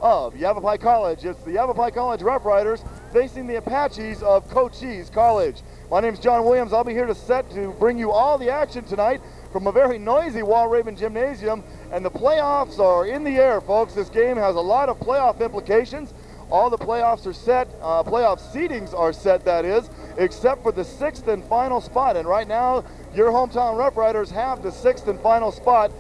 Of Yavapai College. It's the Yavapai College Roughriders facing the Apaches of Cochise College. My name is John Williams. I'll be here to bring you all the action tonight from a very noisy Wall-Raven Gymnasium, and the playoffs are in the air, folks. This game has a lot of playoff implications. All the playoffs are set, playoff seedings are set, that is, except for the 6th and final spot. And right now, your hometown Roughriders have the 6th and final spot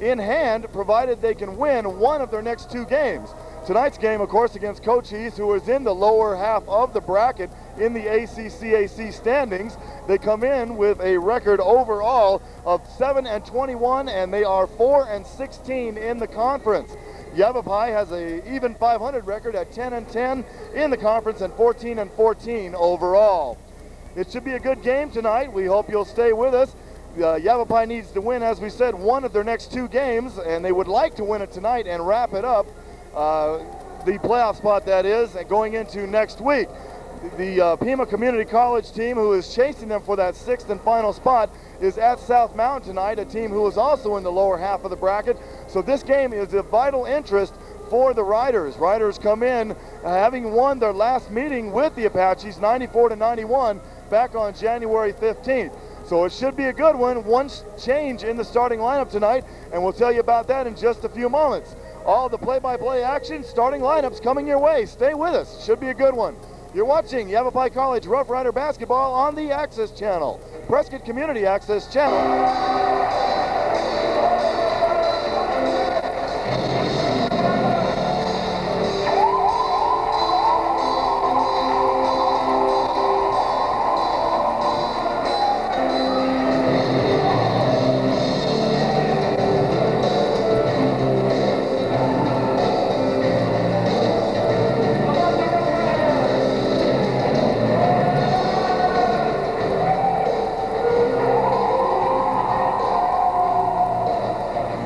in hand, provided they can win one of their next 2 games. Tonight's game, of course, against Cochise, who is in the lower half of the bracket in the ACCAC standings. They come in with a record overall of 7-21, and they are 4-16 in the conference. Yavapai has a even 500 record at 10-10 in the conference and 14-14 overall. It should be a good game tonight. We hope you'll stay with us. Yavapai needs to win, as we said, one of their next 2 games, and they would like to win it tonight and wrap it up, the playoff spot, that is, going into next week. The Pima Community College team, who is chasing them for that 6th and final spot, is at South Mountain tonight, a team who is also in the lower half of the bracket. So this game is of vital interest for the Riders. Riders come in having won their last meeting with the Apaches 94-91 back on January 15th. So it should be a good one. One change in the starting lineup tonight, and we'll tell you about that in just a few moments. All the play-by-play action, starting lineups coming your way. Stay with us. Should be a good one. You're watching Yavapai College Rough Rider basketball on the Access Channel, Prescott Community Access Channel.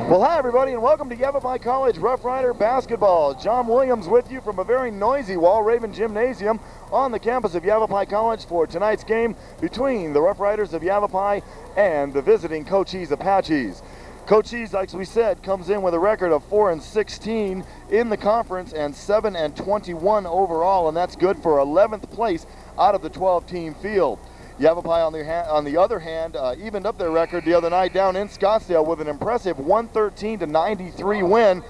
Well, hi everybody, and welcome to Yavapai College Rough Rider basketball. John Williams with you from a very noisy Wall-Raven Gymnasium on the campus of Yavapai College for tonight's game between the Rough Riders of Yavapai and the visiting Cochise Apaches. Cochise, like we said, comes in with a record of 4-16 in the conference and 7-21 overall, and that's good for 11th place out of the 12-team field. Yavapai, on the other hand, evened up their record the other night down in Scottsdale with an impressive 113-93 win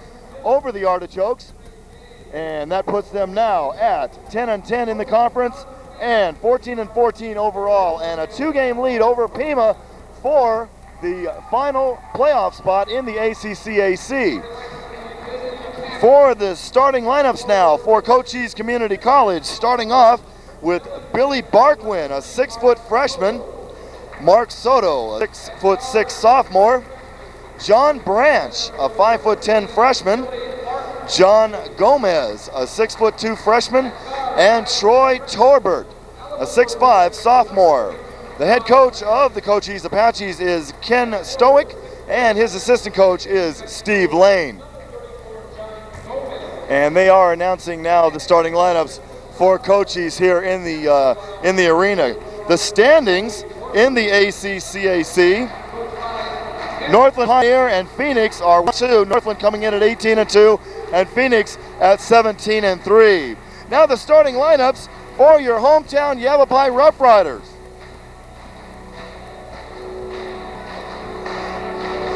over the Artichokes, and that puts them now at 10-10 in the conference and 14-14 overall, and a 2-game lead over Pima for the final playoff spot in the ACCAC. For the starting lineups now for Cochise Community College, starting off with Billy Barkwin, a 6-foot freshman, Mark Soto, a 6'6" sophomore, John Branch, a 5'10" freshman, John Gomez, a 6'2" freshman, and Troy Torbert, a 6'5" sophomore. The head coach of the Cochise Apaches is Ken Stoic, and his assistant coach is Steve Lane. And they are announcing now the starting lineups for Cochise here in the arena. The standings in the ACCAC, Northland Pioneer and Phoenix are 1-2. Northland coming in at 18-2, and Phoenix at 17-3. Now the starting lineups for your hometown Yavapai Rough Riders.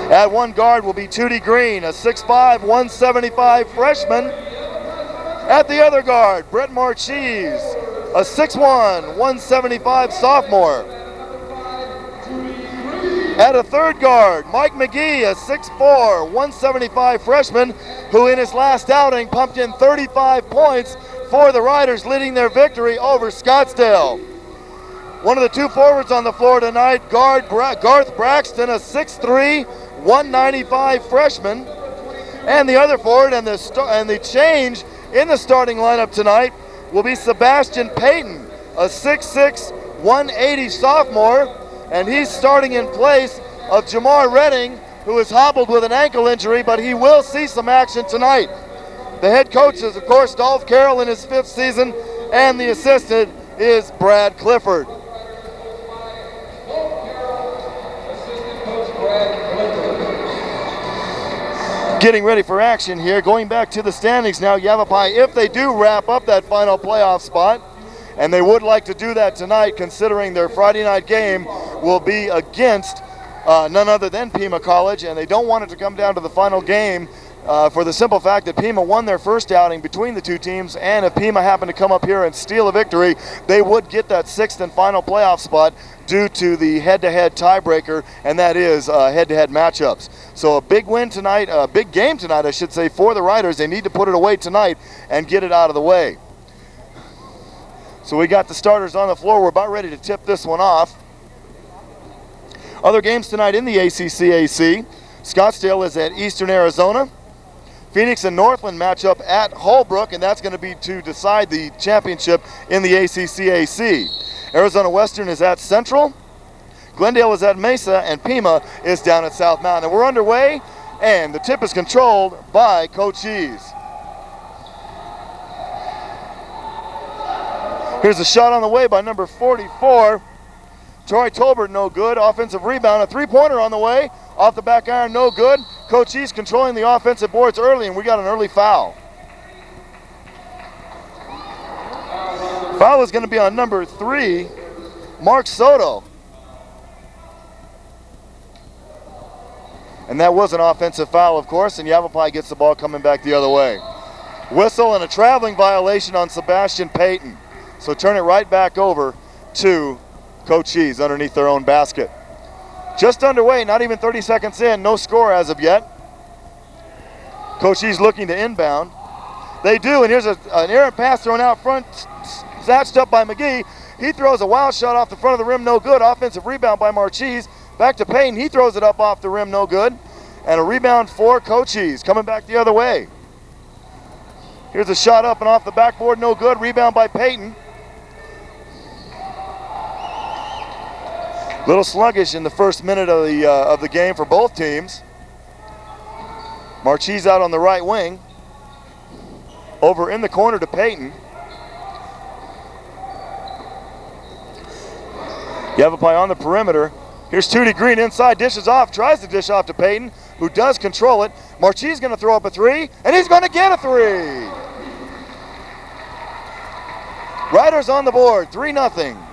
At one guard will be Tootie Green, a 6'5", 175 freshman. At the other guard, Brett Marchese, a 6'1", 175 sophomore. At a third guard, Mike McGee, a 6'4", 175 freshman, who in his last outing pumped in 35 points for the Riders, leading their victory over Scottsdale. One of the 2 forwards on the floor tonight, guard Garth Braxton, a 6'3", 195 freshman. And the other forward and the change in the starting lineup tonight will be Sebastian Payton, a 6'6", 180 sophomore, and he's starting in place of Jamar Redding, who is hobbled with an ankle injury, but he will see some action tonight. The head coach is, of course, Dolph Carroll in his 5th season, and the assistant is Brad Clifford. Getting ready for action here. Going back to the standings now, Yavapai, if they do wrap up that final playoff spot, and they would like to do that tonight, considering their Friday night game will be against none other than Pima College, and they don't want it to come down to the final game for the simple fact that Pima won their first outing between the two teams, and if Pima happened to come up here and steal a victory, they would get that sixth and final playoff spot due to the head-to-head tiebreaker, and that is head-to-head matchups. So a big win tonight, a big game tonight, I should say, for the Riders. They need to put it away tonight and get it out of the way. So we got the starters on the floor. We're about ready to tip this one off. Other games tonight in the ACCAC. Scottsdale is at Eastern Arizona. Phoenix and Northland match up at Holbrook, and that's going to be to decide the championship in the ACCAC. Arizona Western is at Central. Glendale is at Mesa, and Pima is down at South Mountain. And we're underway, and the tip is controlled by Cochise. Here's a shot on the way by number 44. Troy Tolbert, no good. Offensive rebound, a three-pointer on the way. Off the back iron, no good. Cochise controlling the offensive boards early, and we got an early foul. Foul is going to be on number 3, Mark Soto. And that was an offensive foul, of course, and Yavapai gets the ball coming back the other way. Whistle and a traveling violation on Sebastian Payton. So turn it right back over to Cochise underneath their own basket. Just underway, not even 30 seconds in, no score as of yet. Cochise looking to inbound. They do, and here's an errant pass thrown out front, snatched up by McGee. He throws a wild shot off the front of the rim, no good. Offensive rebound by Marchese. Back to Payton, he throws it up off the rim, no good. And a rebound for Cochise, coming back the other way. Here's a shot up and off the backboard, no good. Rebound by Payton. Little sluggish in the first minute of the game for both teams. Marchese out on the right wing. Over in the corner to Payton. Yavapai on the perimeter. Here's Tootie Green inside, dishes off, tries to dish off to Payton, who does control it. Marchese going to throw up a three, and he's going to get a three. Riders on the board, 3-0.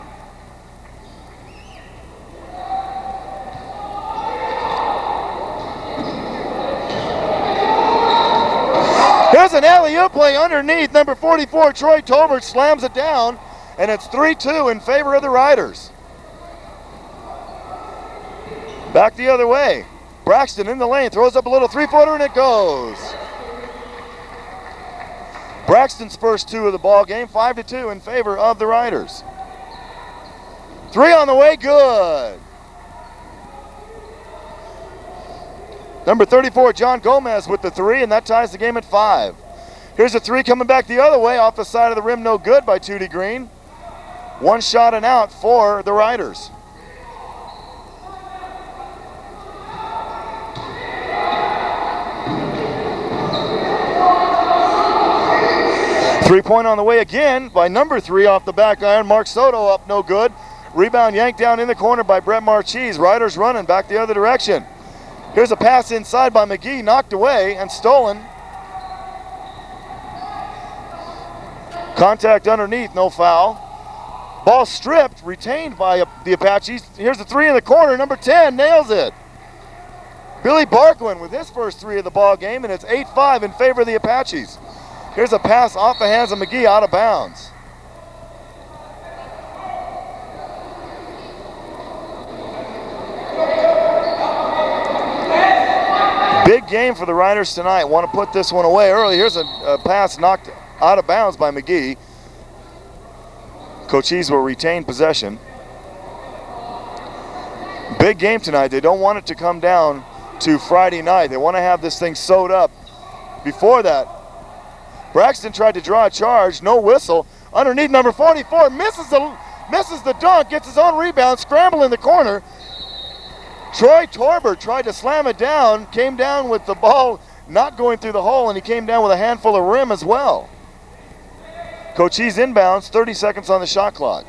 Here's an alley-oop play underneath. Number 44, Troy Tolbert, slams it down, and it's 3-2 in favor of the Riders. Back the other way. Braxton in the lane, throws up a little three-footer, and it goes. Braxton's first two of the ball game, 5-2 in favor of the Riders. Three on the way, good. Number 34, John Gomez with the three, and that ties the game at 5. Here's a three coming back the other way, off the side of the rim, no good by Tootie Green. One shot and out for the Riders. Three-point on the way again by number 3 off the back iron. Mark Soto up, no good. Rebound yanked down in the corner by Brett Marchese. Riders running back the other direction. Here's a pass inside by McGee, knocked away and stolen. Contact underneath, no foul. Ball stripped, retained by the Apaches. Here's the three in the corner, number 10 nails it. Billy Barklin with his first three of the ball game, and it's 8-5 in favor of the Apaches. Here's a pass off the hands of McGee, out of bounds. Big game for the Riders tonight. Want to put this one away early. Here's a pass knocked out of bounds by McGee. Cochise will retain possession. Big game tonight. They don't want it to come down to Friday night. They want to have this thing sewed up before that. Braxton tried to draw a charge, no whistle. Underneath, number 44 misses the dunk, gets his own rebound, scramble in the corner. Troy Tolbert tried to slam it down, came down with the ball not going through the hole, and he came down with a handful of rim as well. Cochise inbounds, 30 seconds on the shot clock.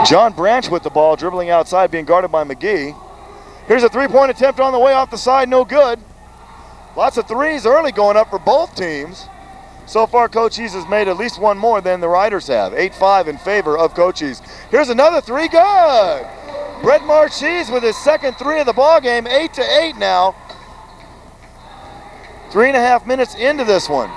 John Branch with the ball, dribbling outside, being guarded by McGee. Here's a three-point attempt on the way off the side, no good. Lots of threes early going up for both teams. So far, Cochise has made at least one more than the Riders have. 8-5 in favor of Cochise. Here's another three, good. Brett Marchese with his second three of the ball game, 8-8 now. 3.5 minutes into this one.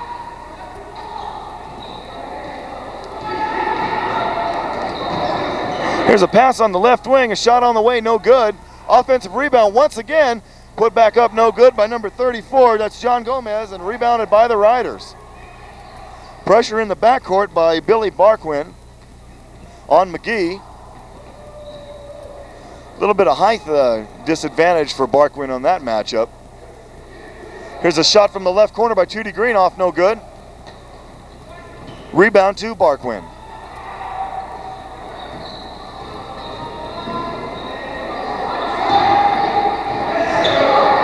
Here's a pass on the left wing, a shot on the way, no good. Offensive rebound once again, put back up, no good by number 34. That's John Gomez, and rebounded by the Riders. Pressure in the backcourt by Billy Barquin on McGee. A little bit of height disadvantage for Barquin on that matchup. Here's a shot from the left corner by Tootie Green, off no good. Rebound to Barquin.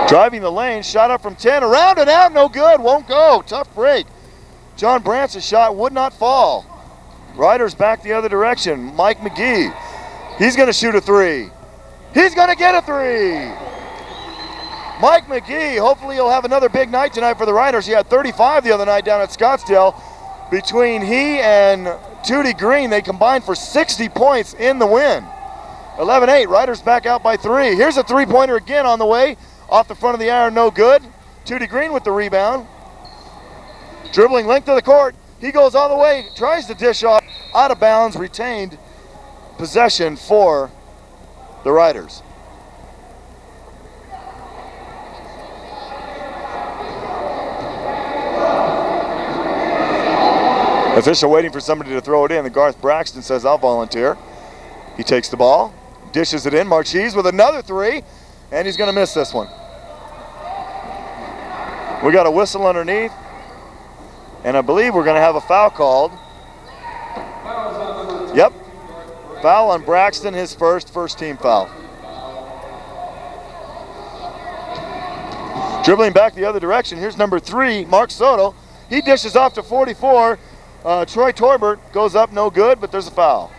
Driving the lane, shot up from 10, around and out, no good, won't go, tough break. John Branch's shot would not fall. Riders back the other direction. Mike McGee, he's gonna shoot a three. He's gonna get a three. Mike McGee, hopefully he'll have another big night tonight for the Riders. He had 35 the other night down at Scottsdale. Between he and Tootie Green, they combined for 60 points in the win. 11-8, Riders back out by 3. Here's a three-pointer again on the way. Off the front of the iron, no good. Tootie Green with the rebound. Dribbling length of the court. He goes all the way, tries to dish off, out of bounds, retained possession for the Riders. Official waiting for somebody to throw it in. The Garth Braxton says, I'll volunteer. He takes the ball, dishes it in. Marchese with another three, and he's going to miss this one. We got a whistle underneath, and I believe we're going to have a foul called. Yep, foul on Braxton, his first team foul. Dribbling back the other direction, here's number 3, Mark Soto. He dishes off to 44. Troy Torbert goes up, no good, but there's a foul.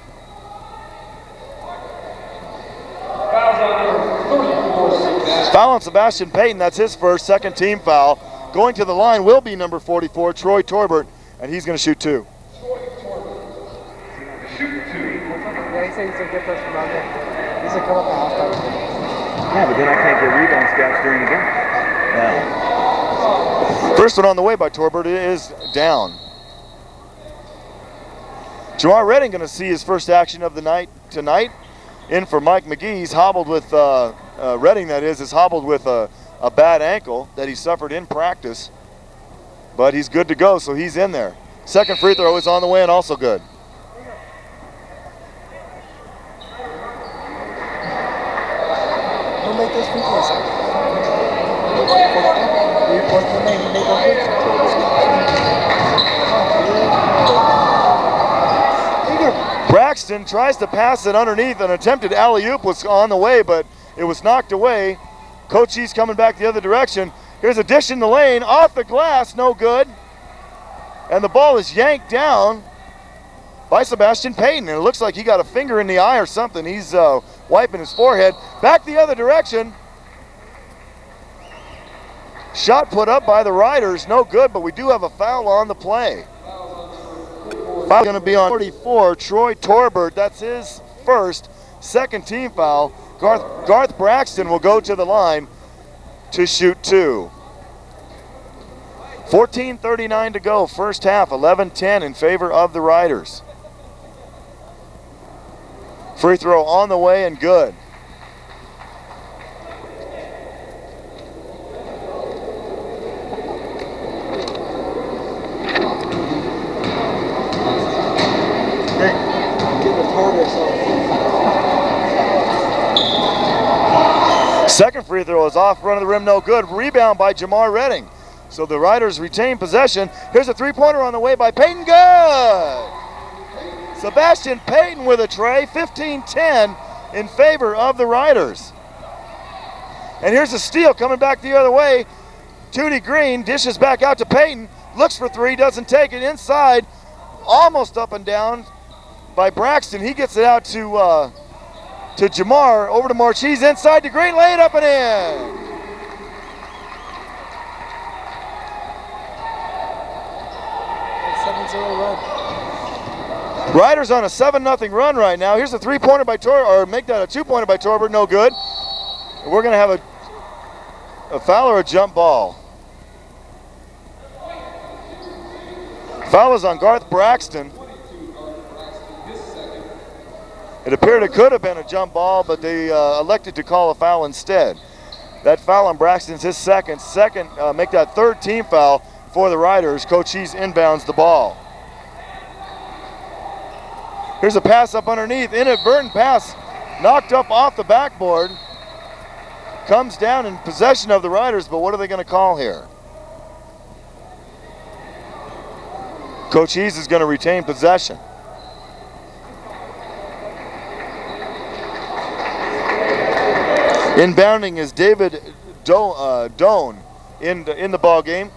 Foul on Sebastian Payton, that's his second team foul. Going to the line will be number 44, Troy Torbert, and he's going to shoot 2. Yeah, he said he's a good person around there. He's a come up at halftime. Yeah, but then I can't get rebound stats during the game. Yeah. First one on the way by Torbert is down. Jamar Redding going to see his first action of the night tonight. In for Mike McGee. He's hobbled with, Redding that is hobbled with a bad ankle that he suffered in practice. But he's good to go, so he's in there. Second free throw is on the way and also good. Who made those free throws? Braxton tries to pass it underneath. An attempted alley-oop was on the way, but it was knocked away. Cochise coming back the other direction. Here's a dish in the lane, off the glass, no good. And the ball is yanked down by Sebastian Payton. And it looks like he got a finger in the eye or something. He's wiping his forehead. Back the other direction. Shot put up by the Riders, no good, but we do have a foul on the play. Foul going to be on 44, Troy Torbert. That's his second team foul. Garth Braxton will go to the line to shoot 2. 14:39 to go, first half, 11-10 in favor of the Riders. Free throw on the way and good. Second free throw is off, front of the rim, no good. Rebound by Jamar Redding. So the Riders retain possession. Here's a three-pointer on the way by Payton, good! Sebastian Payton with a tray, 15-10 in favor of the Riders. And here's a steal coming back the other way. Tootie Green dishes back out to Payton, looks for 3, doesn't take it, inside, almost up and down. by Braxton. He gets it out to Jamar, over to Cochise, inside to Green, laid up and in. Riders on a 7-0 run right now. Here's a 3-pointer by Torbert, or make that a 2-pointer by Torbert, no good. We're going to have a foul or a jump ball. Foul is on Garth Braxton. It appeared it could have been a jump ball, but they elected to call a foul instead. That foul on Braxton's his second, make that third team foul for the Riders. Cochise inbounds the ball. Here's a pass up underneath, inadvertent pass, knocked up off the backboard. Comes down in possession of the Riders, but what are they going to call here? Cochise is going to retain possession. Inbounding is David Doan in the ball game.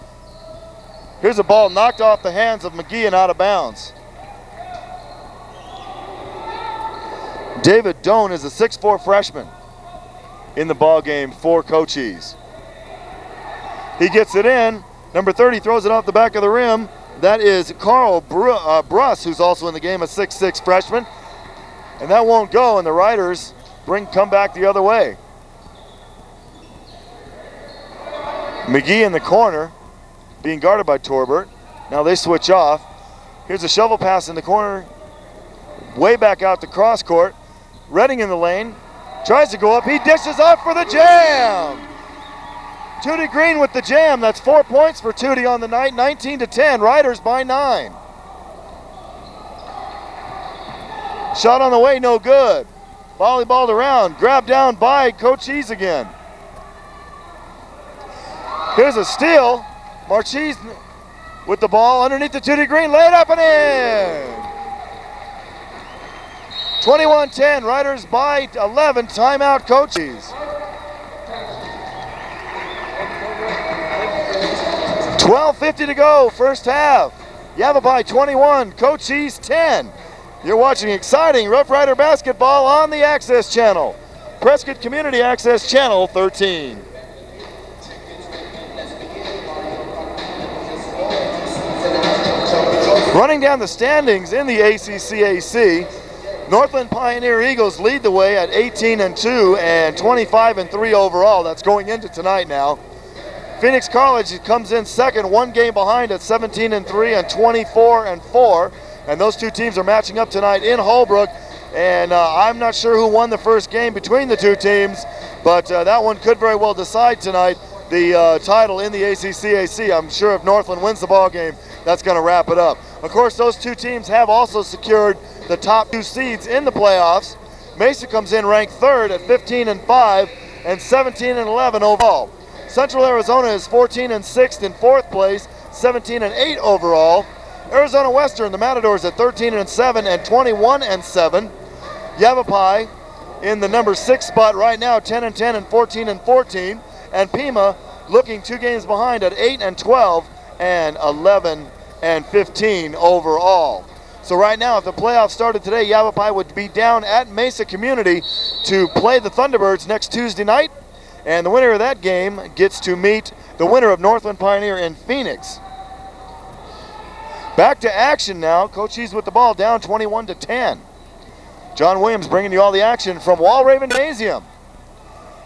Here's a ball knocked off the hands of McGee and out of bounds. David Doan is a 6'4" freshman in the ball game for Cochise. He gets it in. Number 30 throws it off the back of the rim. That is Carl Bruss, who's also in the game, a 6'6" freshman. And that won't go, and the Riders come back the other way. McGee in the corner, being guarded by Torbert. Now they switch off. Here's a shovel pass in the corner, way back out to cross court. Redding in the lane, tries to go up, he dishes off for the jam! Tootie Green with the jam. That's 4 points for Tootie on the night, 19-10, Riders by 9. Shot on the way, no good. Volleyballed around, grabbed down by Cochise again. Here's a steal. Cochise with the ball underneath the Tootie Green, laid up and in. 21-10, Riders by 11, timeout Cochise. 12:50 to go, first half. Yavapai 21, Cochise 10. You're watching exciting Rough Rider basketball on the Access Channel. Prescott Community Access Channel 13. Running down the standings in the ACCAC, Northland Pioneer Eagles lead the way at 18-2 and 25-3 overall. That's going into tonight now. Phoenix College comes in second, one game behind at 17-3 and 24-4. And those two teams are matching up tonight in Holbrook. And I'm not sure who won the first game between the two teams, but that one could very well decide tonight the title in the ACCAC. I'm sure if Northland wins the ball game, that's going to wrap it up. Of course, those two teams have also secured the top two seeds in the playoffs. Mesa comes in ranked third at 15-5 and 17-11 overall. Central Arizona is 14-6 in fourth place, 17-8 overall. Arizona Western, the Matadors at 13-7 and 21-7. Yavapai in the number 6 spot right now, 10-10 and 14-14. And Pima looking 2 games behind at 8-12 and 11-15 overall. So right now, if the playoffs started today, Yavapai would be down at Mesa Community to play the Thunderbirds next Tuesday night. And the winner of that game gets to meet the winner of Northland Pioneer in Phoenix. Back to action now. Cochise with the ball, down 21-10. John Williams bringing you all the action from Walraven Gymnasium.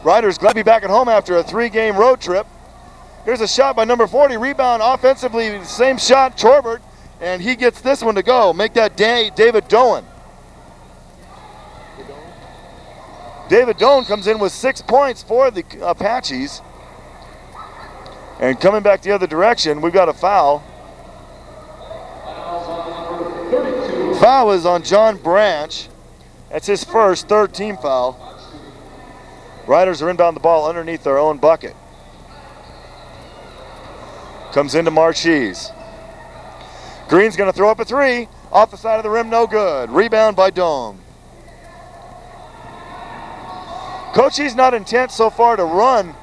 Riders glad to be back at home after a 3-game road trip. Here's a shot by number 40, rebound offensively, same shot, Torbert, and he gets this one to go. Make that David Doan. David Doan comes in with 6 points for the Apaches. And coming back the other direction, we've got a foul. Foul is on John Branch. That's his first, third team foul. Riders are inbound the ball underneath their own bucket. Comes into Cochise. Green's going to throw up a 3. Off the side of the rim, no good. Rebound by Dome. Cochise not intent so far to run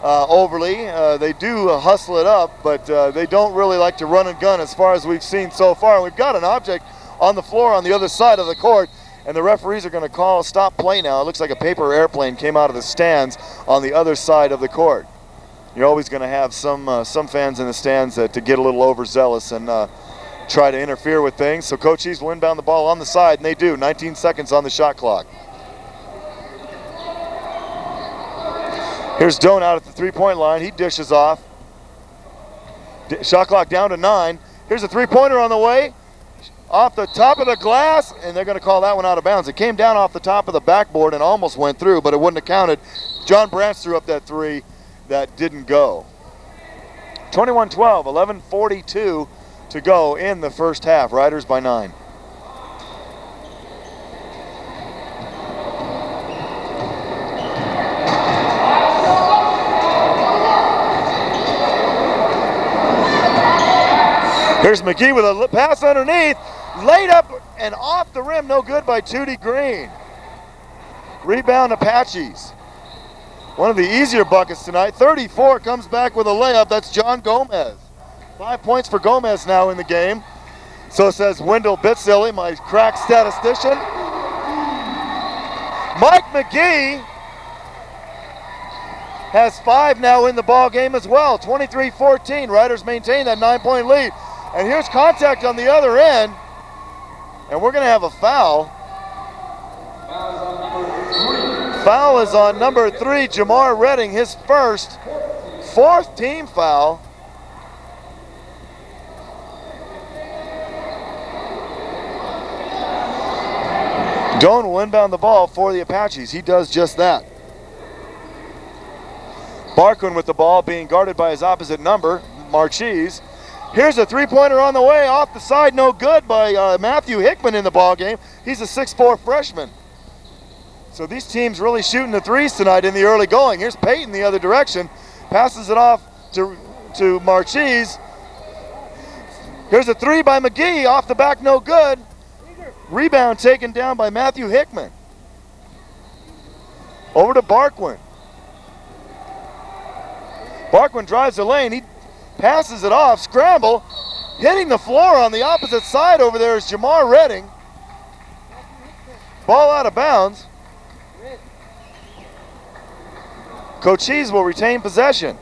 overly. They do hustle it up, but they don't really like to run and gun as far as we've seen so far. We've got an object on the floor on the other side of the court, and the referees are going to call stop play now. It looks like a paper airplane came out of the stands on the other side of the court. You're always going to have some fans in the stands to get a little overzealous and try to interfere with things. So Cochise will inbound the ball on the side, and they do. 19 seconds on the shot clock. Here's Doan out at the three-point line. He dishes off. Shot clock down to 9. Here's a three-pointer on the way. Off the top of the glass, and they're going to call that one out of bounds. It came down off the top of the backboard and almost went through, but it wouldn't have counted. John Branch threw up that three that didn't go. 21-12, 11:42 to go in the first half. Riders by 9. Here's McGee with a pass underneath, laid up and off the rim, no good by Tootie Green. Rebound Apaches. One of the easier buckets tonight. 34 comes back with a layup. That's John Gomez. 5 points for Gomez now in the game. So says Wendell Bitsilly, my crack statistician. Mike McGee has 5 now in the ball game as well. 23-14. Riders maintain that 9-point lead. And here's contact on the other end. And we're going to have a foul. Foul is on number 3, Jamar Redding, his first, 4th team foul. Doan will inbound the ball for the Apaches. He does just that. Barquin with the ball, being guarded by his opposite number, Marchese. Here's a three-pointer on the way, off the side, no good by Matthew Hickman in the ball game. He's a 6'4" freshman. So these teams really shooting the threes tonight in the early going. Here's Payton the other direction, passes it off to Marchese. Here's a three by McGee, off the back, no good. Rebound taken down by Matthew Hickman. Over to Barquin. Barquin drives the lane. He passes it off, scramble, hitting the floor on the opposite side over there is Jamar Redding. Ball out of bounds. Cochise will retain possession.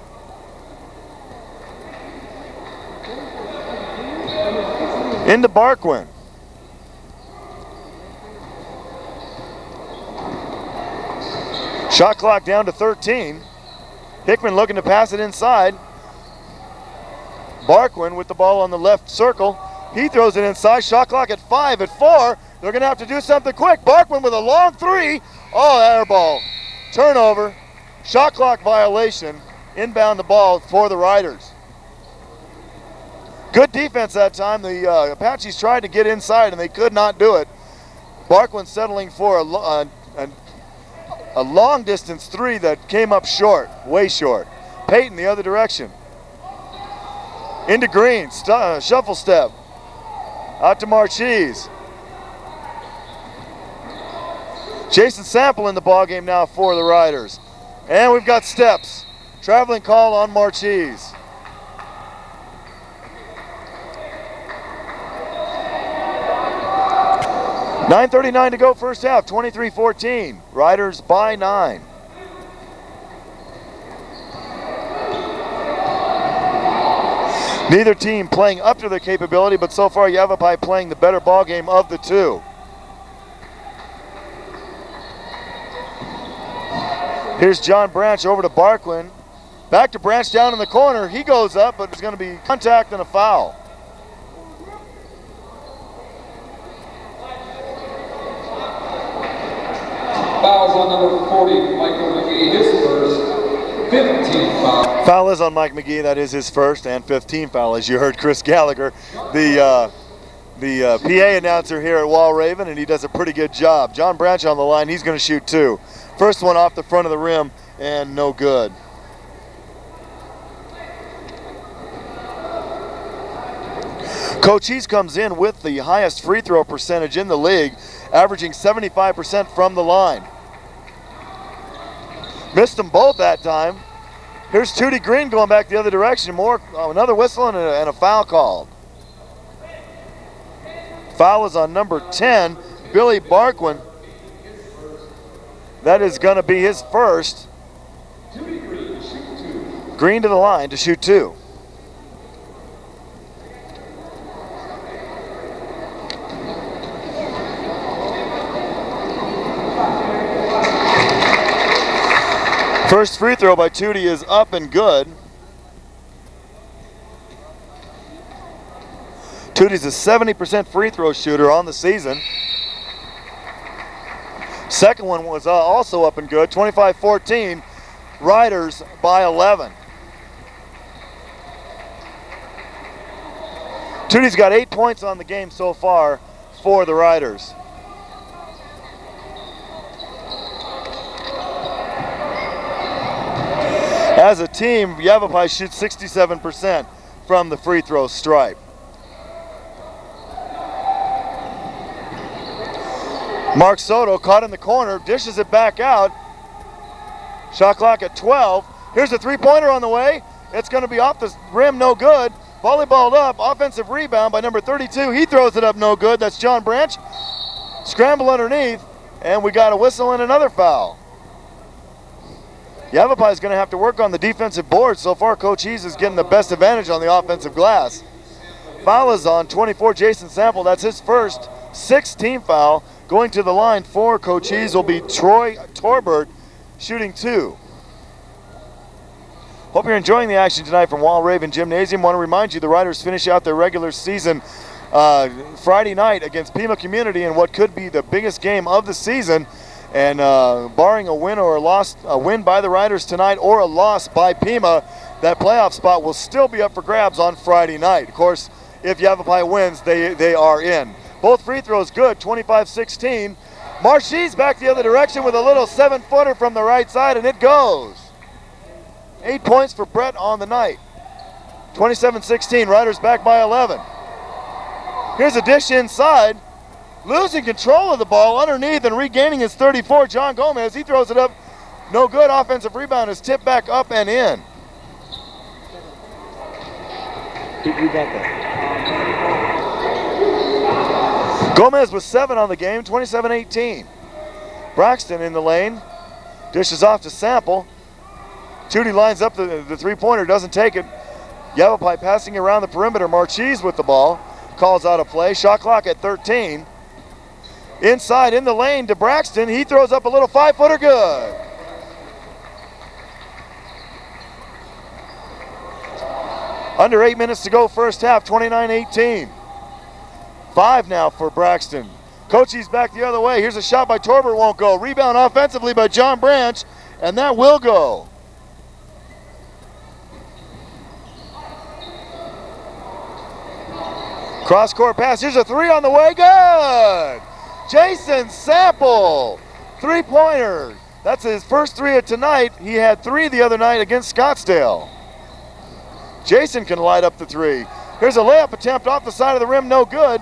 Into Barquin. Shot clock down to 13. Hickman looking to pass it inside. Barquin with the ball on the left circle. He throws it inside. Shot clock at 5, at 4. They're going to have to do something quick. Barquin with a long three. Oh, air ball. Turnover. Shot clock violation. Inbound the ball for the Riders. Good defense that time. The Apaches tried to get inside and they could not do it. Barquin settling for a long distance three that came up short, way short. Payton the other direction. Into Green, shuffle step. Out to Marchese. Jason Sample in the ballgame now for the Riders. And we've got steps. Traveling call on Marchese. .9:39 to go first half, 23-14. Riders by 9. Neither team playing up to their capability, but so far Yavapai playing the better ball game of the two. Here's John Branch over to Barquin. Back to Branch down in the corner. He goes up, but it's going to be contact and a foul. Fouls on number 40, Michael McGee, his first, 15 foul. Foul is on Mike McGee. That is his first and 15th foul, as you heard Chris Gallagher, the PA announcer here at Wall Raven, and he does a pretty good job. John Branch on the line. He's going to shoot 2. First one off the front of the rim and no good. Cochise comes in with the highest free throw percentage in the league, averaging 75% from the line. Missed them both that time. Here's Tootie Green going back the other direction. Another whistle and a foul called. Foul is on number 10, Billy Barquin. That is going to be his first. Green to the line to shoot 2. First free throw by Tootie is up and good. Tootie's a 70% free throw shooter on the season. Second one was also up and good, 25-14. Riders by 11. Tootie's got 8 points on the game so far for the Riders. As a team, Yavapai shoots 67% from the free throw stripe. Mark Soto caught in the corner, dishes it back out. Shot clock at 12. Here's a three-pointer on the way. It's going to be off the rim, no good. Volleyballed up, offensive rebound by number 32. He throws it up, no good. That's John Branch. Scramble underneath, and we got a whistle and another foul. Yavapai is going to have to work on the defensive board. So far, Cochise is getting the best advantage on the offensive glass. Foul is on 24, Jason Sample. That's his first 6th team foul. Going to the line for Cochise will be Troy Torbert, shooting 2. Hope you're enjoying the action tonight from Walraven Gymnasium. Want to remind you the Riders finish out their regular season Friday night against Pima Community in what could be the biggest game of the season. And barring a win or a win by the Riders tonight or a loss by Pima, that playoff spot will still be up for grabs on Friday night. Of course, if Yavapai wins, they are in. Both free throws good, 25-16. Marchese back the other direction with a little 7-footer from the right side, and it goes. 8 points for Brett on the night. 27-16, Riders back by 11. Here's a dish inside. Losing control of the ball underneath and regaining his 34, John Gomez. He throws it up. No good. Offensive rebound is tipped back up and in. Who got that? Gomez with 7 on the game, 27-18. Braxton in the lane. Dishes off to Sample. Tootie lines up the three-pointer, doesn't take it. Yavapai passing around the perimeter. Marchese with the ball. Calls out a play. Shot clock at 13. Inside in the lane to Braxton. He throws up a little 5-footer, good. Under 8 minutes to go first half, 29-18. 5 now for Braxton. Cochise back the other way. Here's a shot by Torbert, won't go. Rebound offensively by John Branch, and that will go. Cross-court pass. Here's a 3 on the way, good. Jason Sample, 3-pointer. That's his first 3 of tonight. He had 3 the other night against Scottsdale. Jason can light up the 3. Here's a layup attempt off the side of the rim, no good.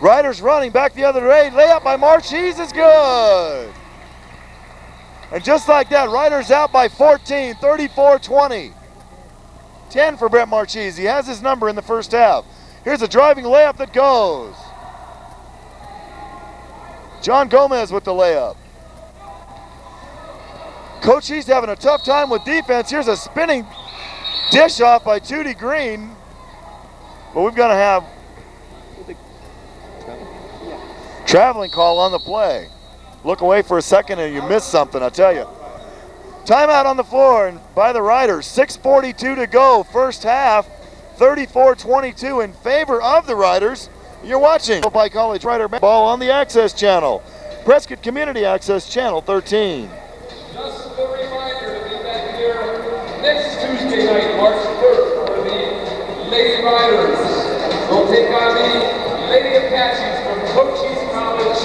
Riders running back the other way. Layup by Marchese is good. And just like that, Riders out by 14, 34-20. 10 for Brett Marchese. He has his number in the first half. Here's a driving layup that goes. John Gomez with the layup. Cochise having a tough time with defense. Here's a spinning dish off by Tootie Green. But we've got to have traveling call on the play. Look away for a second and you miss something, I tell you. Timeout on the floor and by the Riders. 6:42 to go, first half. 34-22 in favor of the Riders. You're watching Yavapai College Rider ball on the Access Channel. Prescott Community Access Channel 13. Just a reminder to be back here next Tuesday night, March 3rd, for the Lady Riders. We'll take on the Lady Apaches from Cochise College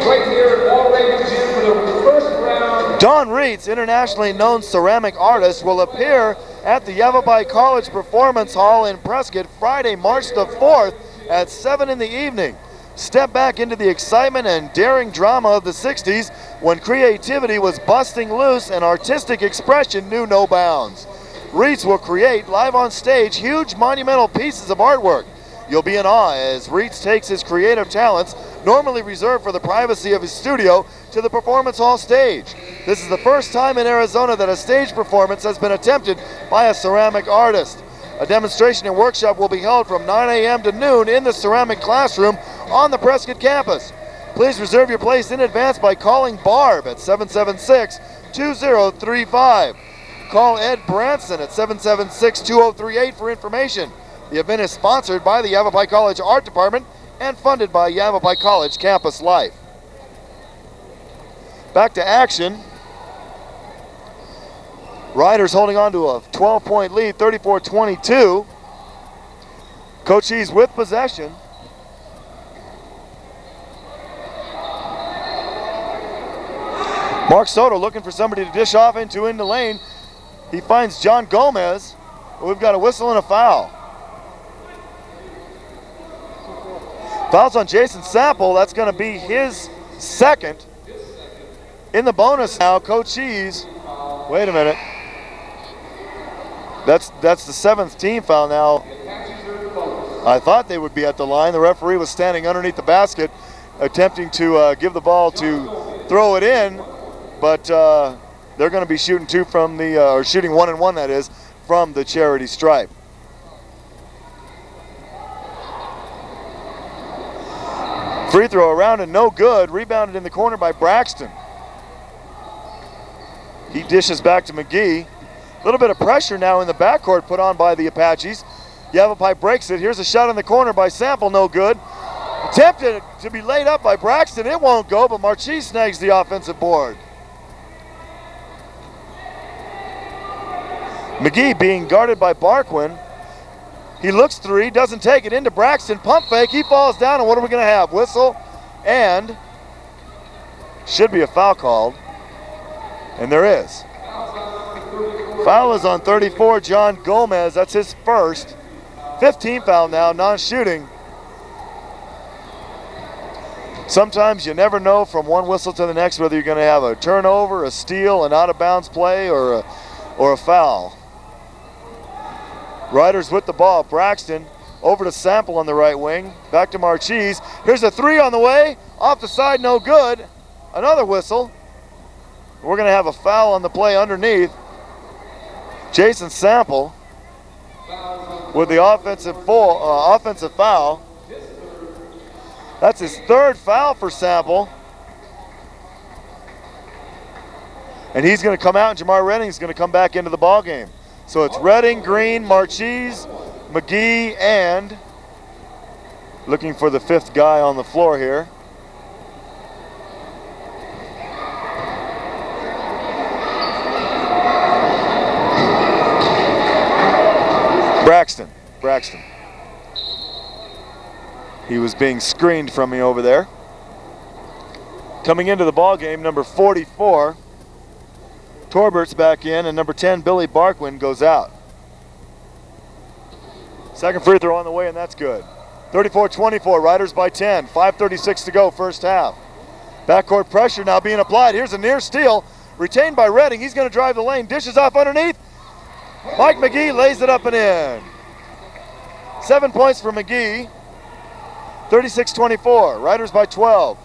right here at Walraven Gym for the first round. Don Reitz, internationally known ceramic artist, will appear at the Yavapai College Performance Hall in Prescott Friday, March the 4th at 7 in the evening. Step back into the excitement and daring drama of the 60s when creativity was busting loose and artistic expression knew no bounds. Reitz will create live on stage huge monumental pieces of artwork. You'll be in awe as Reitz takes his creative talents, normally reserved for the privacy of his studio, to the performance hall stage. This is the first time in Arizona that a stage performance has been attempted by a ceramic artist. A demonstration and workshop will be held from 9 a.m. to noon in the ceramic classroom on the Prescott campus. Please reserve your place in advance by calling Barb at 776-2035. Call Ed Branson at 776-2038 for information. The event is sponsored by the Yavapai College Art Department and funded by Yavapai College Campus Life. Back to action. Riders holding on to a 12-point lead, 34-22. Cochise with possession. Mark Soto looking for somebody to dish off into in the lane. He finds John Gomez. We've got a whistle and a foul. Fouls on Jason Sample. That's going to be his second. In the bonus now, Cochise. Wait a minute. That's the seventh team foul now. I thought they would be at the line. The referee was standing underneath the basket, attempting to give the ball to throw it in, but they're going to be shooting two from the, or shooting 1 and 1, that is, from the charity stripe. Free throw around and no good. Rebounded in the corner by Braxton. He dishes back to McGee. A little bit of pressure now in the backcourt put on by the Apaches. Yavapai breaks it. Here's a shot in the corner by Sample, no good. Attempted to be laid up by Braxton. It won't go, but Marchese snags the offensive board. McGee being guarded by Barquin. He looks three, doesn't take it, into Braxton, pump fake, he falls down, and what are we gonna have? Whistle, and should be a foul called, and there is. Foul is on 34, John Gomez, that's his first. 15 foul now, non-shooting. Sometimes you never know from one whistle to the next whether you're gonna have a turnover, a steal, an out-of-bounds play, or a foul. Riders with the ball. Braxton over to Sample on the right wing. Back to Marchese. Here's a three on the way. Off the side, no good. Another whistle. We're going to have a foul on the play underneath. Jason Sample with the offensive foul. That's his third foul for Sample. And he's going to come out, and Jamar Redding's going to come back into the ball game. So it's Redding, Green, Marchese, McGee, and looking for the fifth guy on the floor here. Braxton. He was being screened from me over there. Coming into the ball game, number 44. Torbert's back in, and number 10, Billy Barquin, goes out. Second free throw on the way, and that's good. 34-24, Riders by 10. 5:36 to go, first half. Backcourt pressure now being applied. Here's a near steal, retained by Redding. He's going to drive the lane, dishes off underneath. Mike McGee lays it up and in. 7 points for McGee. 36-24, Riders by 12.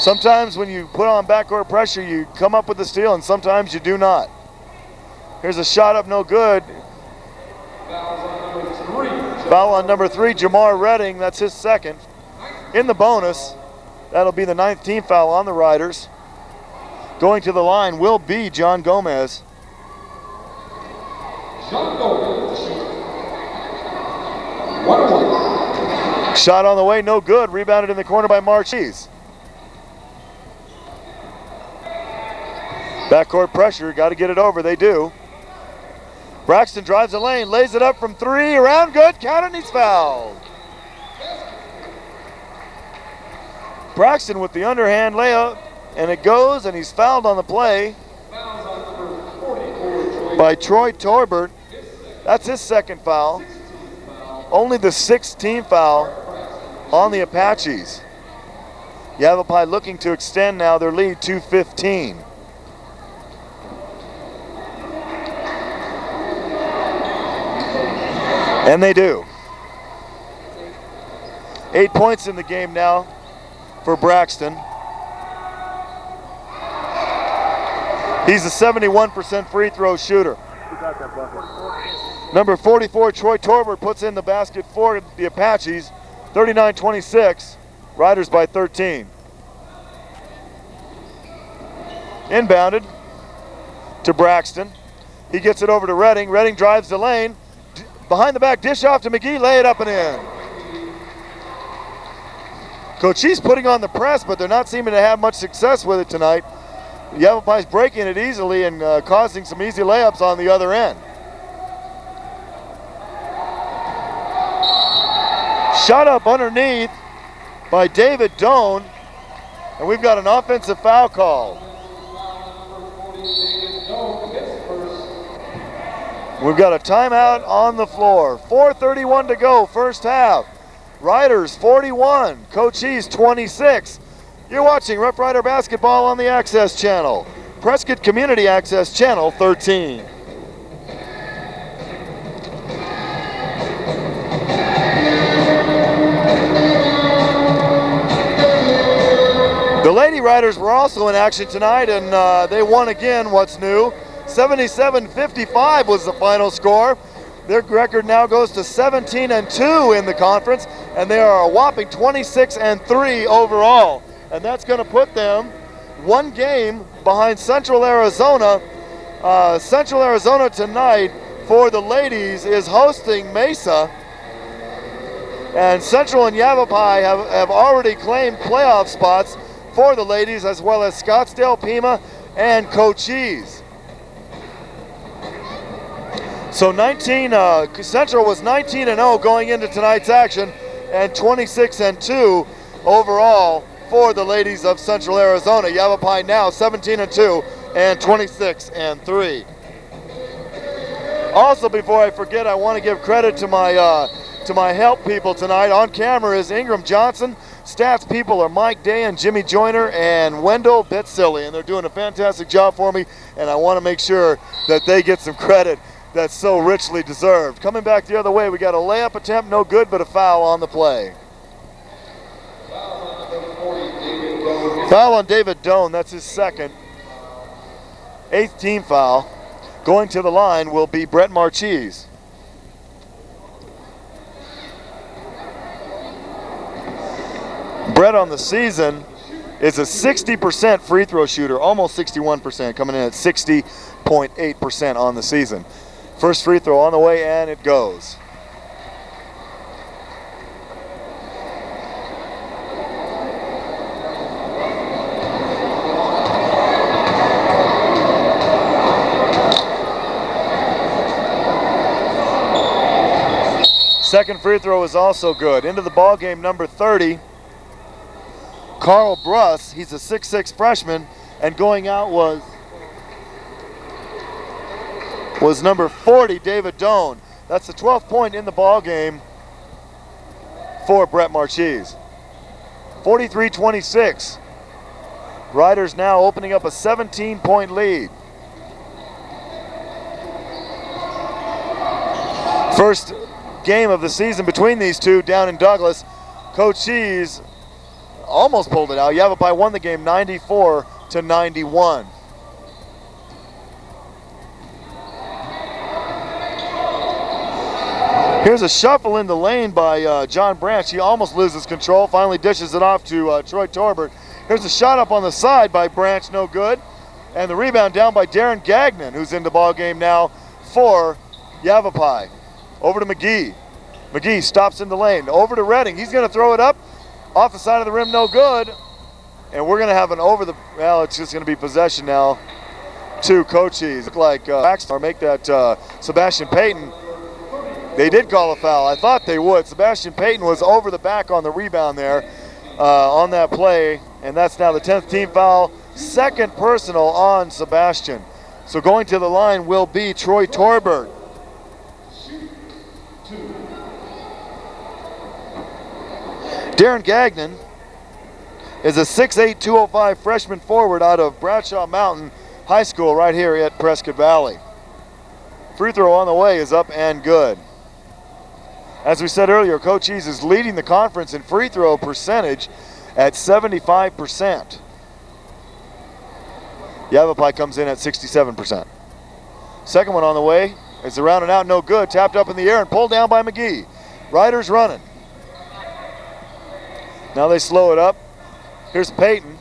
Sometimes when you put on backcourt pressure, you come up with the steal, and sometimes you do not. Here's a shot up, no good. Foul on number 3, Jamar Redding. That's his second. In the bonus, that'll be the 9th team foul on the Riders. Going to the line will be John Gomez. Shot on the way, no good. Rebounded in the corner by Marchese. Backcourt pressure, got to get it over, they do. Braxton drives the lane, lays it up from 3, around, good, count it, and he's fouled. Braxton with the underhand layup, and it goes, and he's fouled on the play by Troy Torbert. That's his second foul. Only the 6th team foul on the Apaches. Yavapai looking to extend now their lead to 15. And they do. 8 points in the game now for Braxton. He's a 71% free throw shooter. Number 44, Troy Torbert, puts in the basket for the Apaches. 39-26, Riders by 13. Inbounded to Braxton. He gets it over to Redding. Redding drives the lane. Behind the back, dish off to McGee, lay it up and in. Cochise putting on the press, but they're not seeming to have much success with it tonight. Yavapai's breaking it easily and causing some easy layups on the other end. Shot up underneath by David Doan, and we've got an offensive foul call. We've got a timeout on the floor. 4:31 to go, first half. Riders 41, Cochise 26. You're watching Rough Rider basketball on the Access Channel. Prescott Community Access Channel 13. The Lady Riders were also in action tonight, and they won again. What's new? 77-55 was the final score. Their record now goes to 17-2 in the conference, and they are a whopping 26-3 overall. And that's going to put them one game behind Central Arizona. Central Arizona tonight for the ladies is hosting Mesa. And Central and Yavapai have already claimed playoff spots for the ladies, as well as Scottsdale, Pima, and Cochise. So Central was 19-0 going into tonight's action, and 26-2 overall for the ladies of Central Arizona. Yavapai now 17-2 and 26-3. Also, before I forget, I want to give credit to my help people tonight. On camera is Ingram Johnson. Stats people are Mike Day and Jimmy Joyner and Wendell Bitsilly, and they're doing a fantastic job for me, and I want to make sure that they get some credit that's so richly deserved. Coming back the other way, we got a layup attempt, no good, but a foul on the play. Foul on David Doan, that's his second. 8th team foul. Going to the line will be Brett Marchese. Brett on the season is a 60% free throw shooter, almost 61%, coming in at 60.8% on the season. First free throw on the way, and it goes. Second free throw is also good. Into the ball game, number 30, Carl Bruss. He's a 6'6" freshman, and going out was number 40, David Doan. That's the 12th point in the ball game for Brett Marchese. 43-26. Riders now opening up a 17-point lead. First game of the season between these two down in Douglas. Cochise almost pulled it out. Yavapai won the game 94-91. Here's a shuffle in the lane by John Branch. He almost loses control, finally dishes it off to Troy Torbert. Here's a shot up on the side by Branch, no good. And the rebound down by Darren Gagnon, who's in the ball game now for Yavapai. Over to McGee. McGee stops in the lane. Over to Redding. He's going to throw it up. Off the side of the rim, no good. And we're going to have an well, it's just going to be possession now to Cochise. Look like Baxter make that Sebastian Payton. They did call a foul. I thought they would. Sebastian Payton was over the back on the rebound there on that play. And that's now the 10th team foul. Second personal on Sebastian. So going to the line will be Troy Torbert. Darren Gagnon is a 6'8", 205 freshman forward out of Bradshaw Mountain High School right here at Prescott Valley. Free throw on the way is up and good. As we said earlier, Cochise is leading the conference in free throw percentage at 75%. Yavapai comes in at 67%. Second one on the way. It's around and out, no good. Tapped up in the air and pulled down by McGee. Riders running. Now they slow it up. Here's Peyton.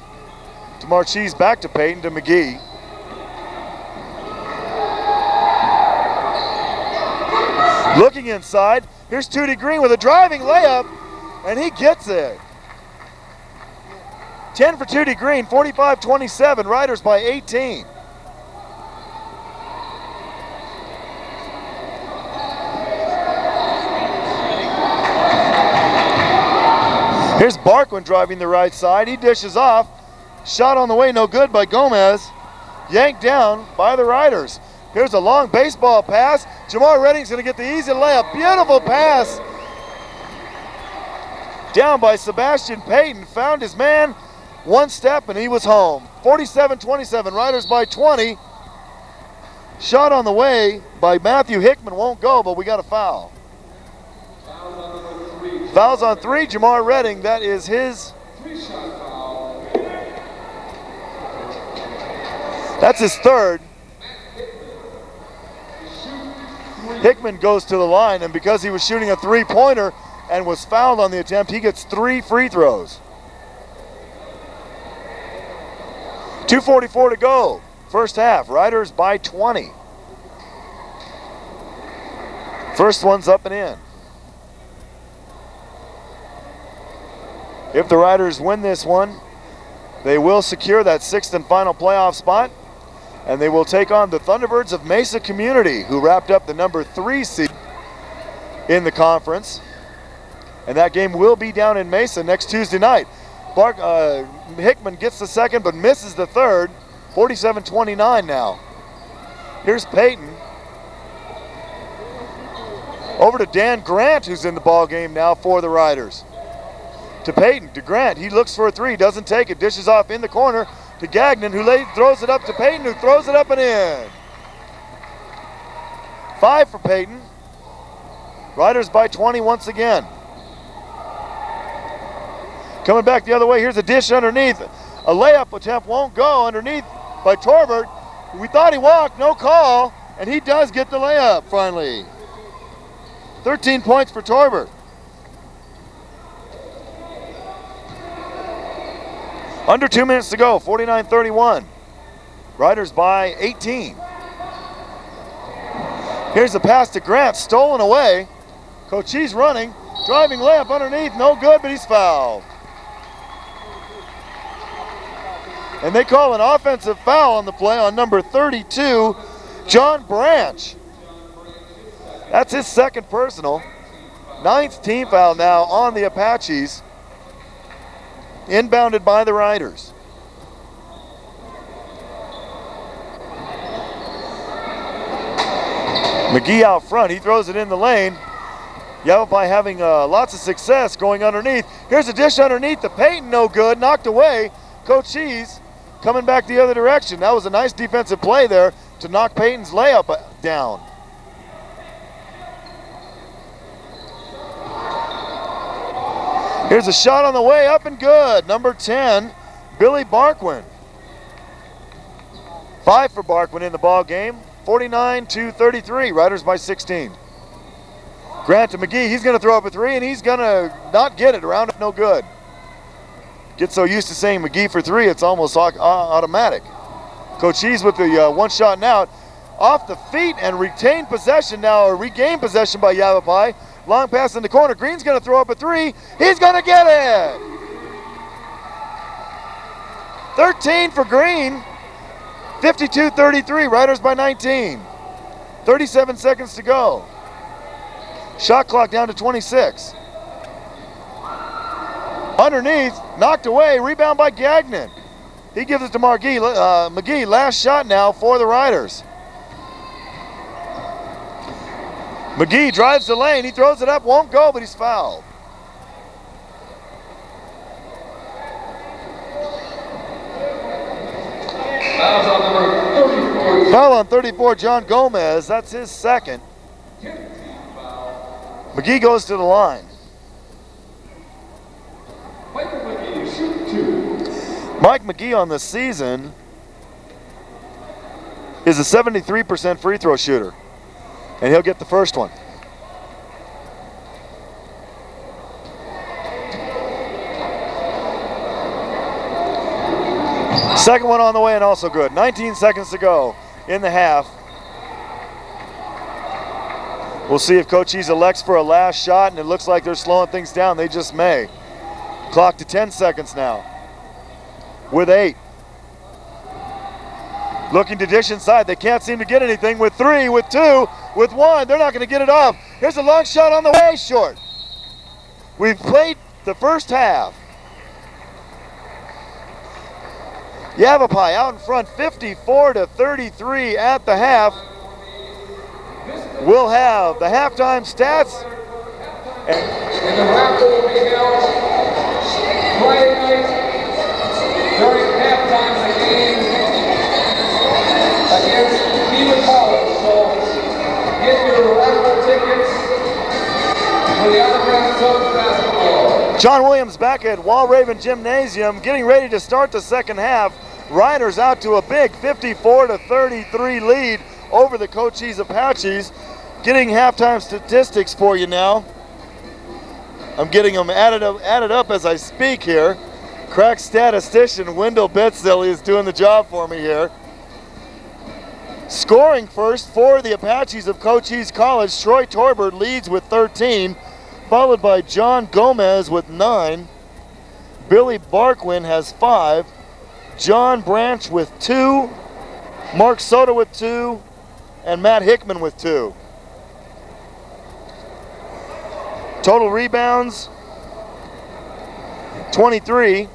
To Cochise, back to Peyton, to McGee. Looking inside. Here's Tootie Green with a driving layup, and he gets it. 10 for Tootie Green, 45-27, Riders by 18. Here's Barquin driving the right side. He dishes off. Shot on the way, no good by Gomez. Yanked down by the Riders. Here's a long baseball pass. Jamar Redding's going to get the easy layup. Beautiful pass. Down by Sebastian Payton. Found his man. One step and he was home. 47-27. Riders by 20. Shot on the way by Matthew Hickman. Won't go, but we got a foul. Fouls on 3. Jamar Redding. That is his. That's his third. Hickman goes to the line, and because he was shooting a three-pointer and was fouled on the attempt, he gets 3 free throws. 2:44 to go. First half. Riders by 20. First one's up and in. If the Riders win this one, they will secure that 6th and final playoff spot, and they will take on the Thunderbirds of Mesa Community, who wrapped up the number 3 seed in the conference. And that game will be down in Mesa next Tuesday night. Hickman gets the second but misses the third. 47-29 now. Here's Peyton. Over to Dan Grant, who's in the ball game now for the Riders. To Peyton, to Grant. He looks for a 3, doesn't take it. Dishes off in the corner to Gagnon, who throws it up to Peyton, who throws it up and in. 5 for Peyton. Riders by 20 once again. Coming back the other way, here's a dish underneath. A layup attempt won't go underneath by Torbert. We thought he walked, no call, and he does get the layup finally. 13 points for Torbert. Under 2 minutes to go, 49-31. Riders by 18. Here's the pass to Grant, stolen away. Cochise running, driving layup underneath, no good, but he's fouled. And they call an offensive foul on the play on number 32, John Branch. That's his second personal. 9th team foul now on the Apaches. Inbounded by the Riders. McGee out front. He throws it in the lane. Yavapai having lots of success going underneath. Here's a dish underneath to Peyton. No good. Knocked away. Cochise coming back the other direction. That was a nice defensive play there to knock Peyton's layup down. Here's a shot on the way, up and good. Number 10, Billy Barquin. 5 for Barquin in the ball game. 49-33, Riders by 16. Grant to McGee, he's gonna throw up a 3 and he's gonna not get it, around it, no good. Get so used to saying McGee for 3, it's almost automatic. Cochise with the one shot and out. Off the feet and retained possession now, or regained possession by Yavapai. Long pass in the corner. Green's going to throw up a 3. He's going to get it. 13 for Green. 52-33. Riders by 19. 37 seconds to go. Shot clock down to 26. Underneath, knocked away. Rebound by Gagnon. He gives it to McGee. Last shot now for the Riders. McGee drives the lane, he throws it up, won't go, but he's fouled. Foul on 34, John Gomez, that's his second. McGee goes to the line. Michael McGee, shoot 2. Mike McGee on the season is a 73% free throw shooter, and he'll get the first one. Second one on the way and also good. 19 seconds to go in the half. We'll see if Cochise elects for a last shot, and it looks like they're slowing things down. They just may. Clock to 10 seconds now. With 8. Looking to dish inside. They can't seem to get anything. With 3, with 2, with 1. They're not going to get it off. Here's a long shot on the way, short. We've played the first half. Yavapai out in front, 54-33 at the half. We'll have the halftime stats. And the raffle will be held Friday night during halftime of the game against Beaver College. So get your raffle tickets for the autographed Cubs basketball. John Williams back at Walraven Gymnasium, getting ready to start the second half. Riders out to a big 54-33 lead over the Cochise Apaches. Getting halftime statistics for you now. I'm getting them added up as I speak here. Crack statistician Wendell Bitzel is doing the job for me here. Scoring first for the Apaches of Cochise College, Troy Torbert leads with 13, followed by John Gomez with 9. Billy Barkwin has 5. John Branch with 2. Mark Soda with 2. And Matt Hickman with 2. Total rebounds, 23.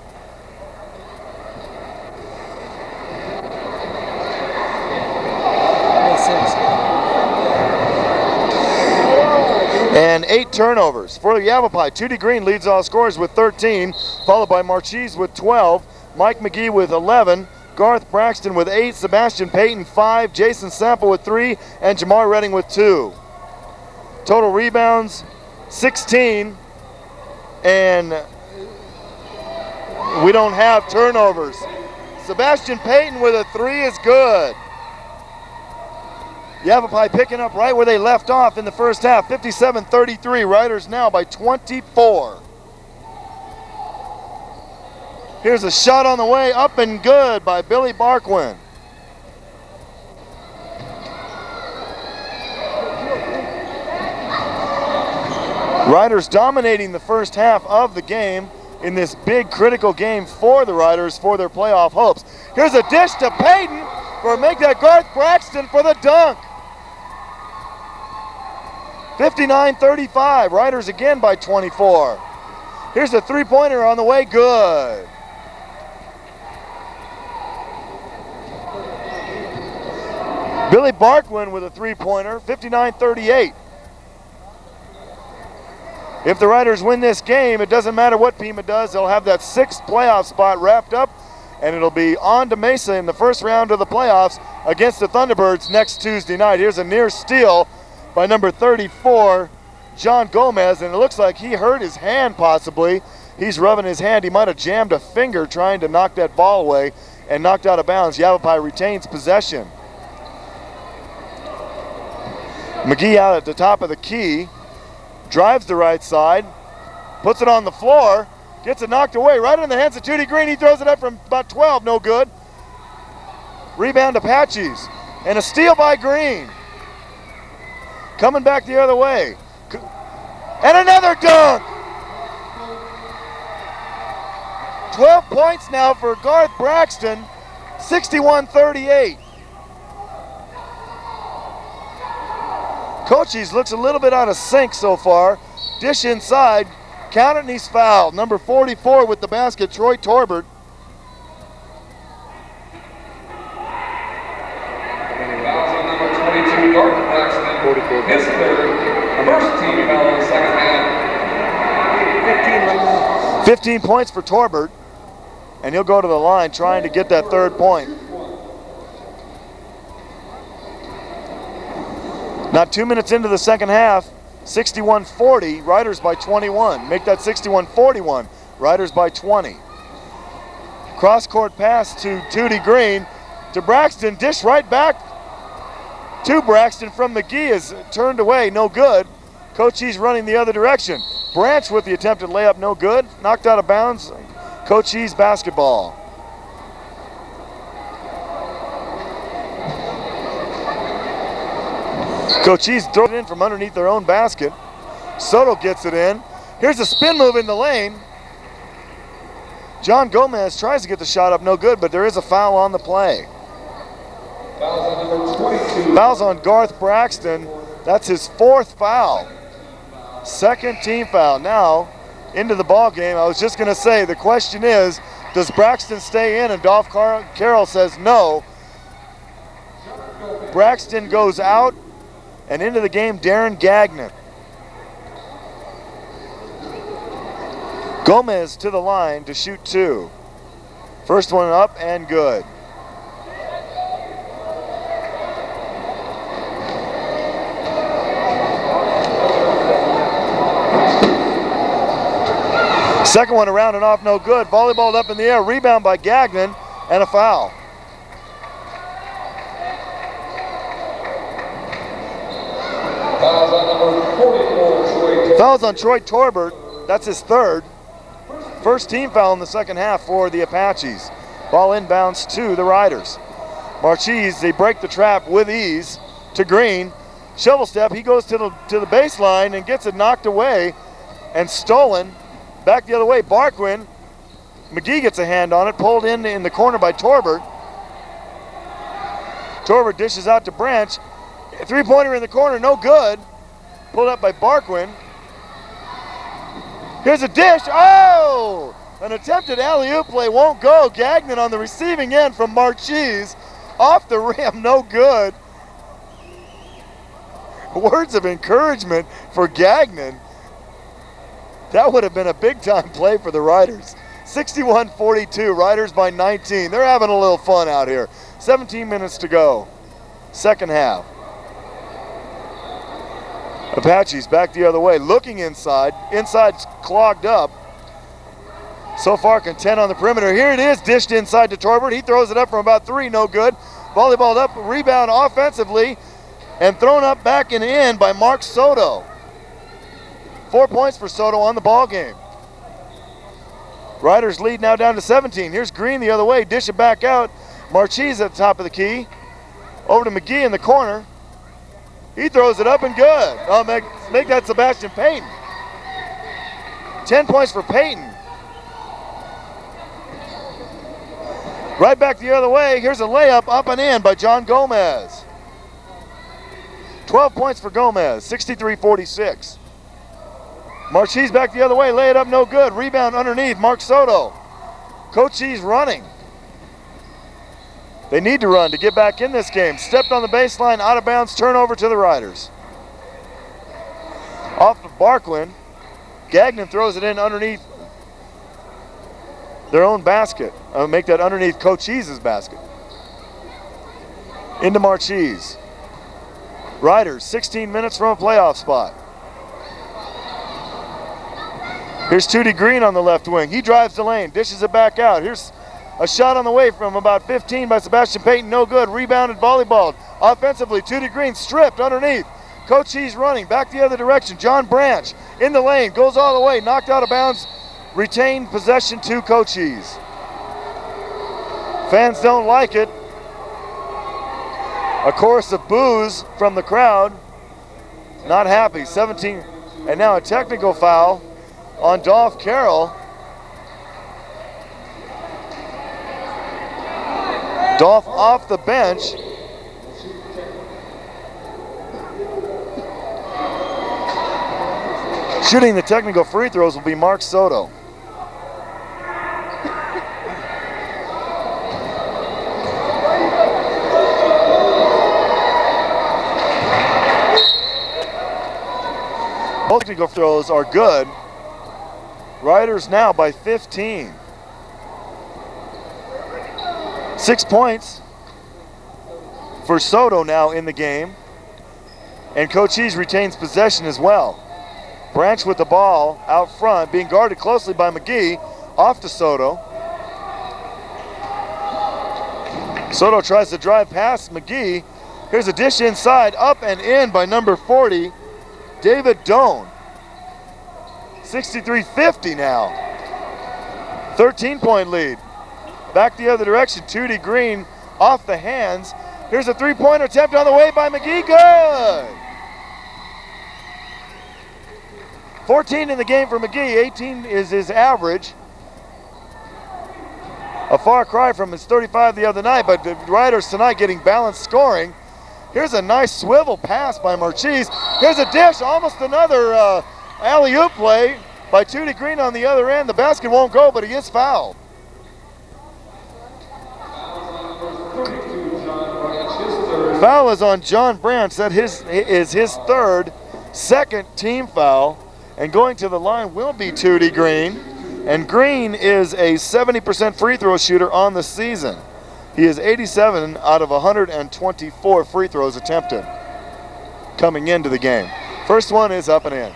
And 8 turnovers. For Yavapai, Tootie Green leads all scorers with 13, followed by Marchese with 12, Mike McGee with 11, Garth Braxton with 8, Sebastian Payton 5, Jason Sample with 3, and Jamar Redding with 2. Total rebounds, 16, and we don't have turnovers. Sebastian Payton with a 3 is good. Yavapai picking up right where they left off in the first half, 57-33. Riders now by 24. Here's a shot on the way, up and good by Billy Barkwin. Riders dominating the first half of the game in this big critical game for the Riders for their playoff hopes. Here's a dish to Payton for make that Garth Braxton for the dunk. 59-35, Riders again by 24. Here's a three-pointer on the way, good. Billy Barkwin with a three-pointer, 59-38. If the Riders win this game, it doesn't matter what Pima does, they'll have that 6th playoff spot wrapped up, and it'll be on to Mesa in the first round of the playoffs against the Thunderbirds next Tuesday night. Here's a near steal by number 34, John Gomez, and it looks like he hurt his hand possibly. He's rubbing his hand. He might have jammed a finger trying to knock that ball away and knocked out of bounds. Yavapai retains possession. McGee out at the top of the key, drives the right side, puts it on the floor, gets it knocked away right in the hands of Tootie Green. He throws it up from about 12, no good. Rebound Apaches, and a steal by Green. Coming back the other way. And another dunk! 12 points now for Garth Braxton, 61-38. Cochise looks a little bit out of sync so far. Dish inside, count it, and he's fouled. Number 44 with the basket, Troy Torbert. Fouls on number 22, Garth Braxton. 44. His third, first team foul in the second half. 15 points for Torbert, and he'll go to the line trying to get that third point. Not 2 minutes into the second half, 61-40, Riders by 21. Make that 61-41, Riders by 20. Cross-court pass to Tootie Green, to Braxton, dish right back to Braxton from McGee, is turned away, no good. Cochise running the other direction. Branch with the attempted layup, no good. Knocked out of bounds, Cochise basketball. Cochise throws it in from underneath their own basket. Soto gets it in. Here's a spin move in the lane. John Gomez tries to get the shot up, no good, but there is a foul on the play. Fouls on Garth Braxton. That's his 4th foul. 2nd team foul. Now into the ball game. I was just going to say, the question is, does Braxton stay in? And Dolph Carroll says no. Braxton goes out, and into the game, Darren Gagnon. Gomez to the line to shoot 2. First one up and good. Second one around and off, no good. Volleyballed up in the air, rebound by Gagnon, and a foul. Fouls on Troy Torbert. That's his 3rd. First team foul in the second half for the Apaches. Ball inbounds to the Riders. Marchese, they break the trap with ease to Green. Shovel step, he goes to the baseline and gets it knocked away and stolen. Back the other way, Barquin. McGee gets a hand on it, pulled in the corner by Torbert. Torbert dishes out to Branch. Three-pointer in the corner, no good. Pulled up by Barquin. Here's a dish. Oh! An attempted alley-oop play won't go. Gagnon on the receiving end from Marchese. Off the rim, no good. Words of encouragement for Gagnon. That would have been a big-time play for the Riders. 61-42, Riders by 19. They're having a little fun out here. 17 minutes to go. Second half. Apaches back the other way, looking inside. Inside's clogged up. So far content on the perimeter. Here it is, dished inside to Torbert. He throws it up from about 3, no good. Volleyballed up, rebound offensively, and thrown up back and in by Mark Soto. 4 points for Soto on the ball game. Riders lead now down to 17. Here's Green the other way, dish it back out. Marchese at the top of the key. Over to McGee in the corner. He throws it up and good. Oh, make that Sebastian Payton. 10 points for Payton. Right back the other way. Here's a layup up and in by John Gomez. 12 points for Gomez, 63-46. Marchese back the other way, lay it up, no good. Rebound underneath, Mark Soto. Cochise running. They need to run to get back in this game. Stepped on the baseline, out of bounds, turnover to the Riders. Off of Barquin. Gagnon throws it in underneath their own basket. Make that underneath Cochise's basket. Into Marchese. Riders, 16 minutes from a playoff spot. Here's Tootie Green on the left wing. He drives the lane, dishes it back out. Here's a shot on the way from about 15 by Sebastian Payton, no good. Rebounded, volleyballed. Offensively, Tootie Green stripped underneath. Cochise running, back the other direction. John Branch in the lane, goes all the way, knocked out of bounds. Retained possession to Cochise. Fans don't like it. A chorus of boos from the crowd. Not happy. 17, and now a technical foul on Dolph Carroll. Dolph off the bench. Shooting the technical free throws will be Mark Soto. Both technical throws are good. Riders now by 15. 6 points for Soto now in the game. and Cochise retains possession as well. Branch with the ball out front, being guarded closely by McGee, off to Soto. Soto tries to drive past McGee. Here's a dish inside, up and in by number 40, David Doan. 63-50 now. 13-point lead. Back the other direction, Tootie Green off the hands. Here's a three-pointer attempt on the way by McGee, good! 14 in the game for McGee, 18 is his average. A far cry from his 35 the other night, but the Riders tonight getting balanced scoring. Here's a nice swivel pass by Cochise. Here's a dish, almost another alley-oop play by Tootie Green on the other end. The basket won't go, but he is fouled. Foul is on John Branch. That is his third, second team foul. And going to the line will be Tootie Green. And Green is a 70% free throw shooter on the season. He is 87 out of 124 free throws attempted coming into the game. First one is up and in.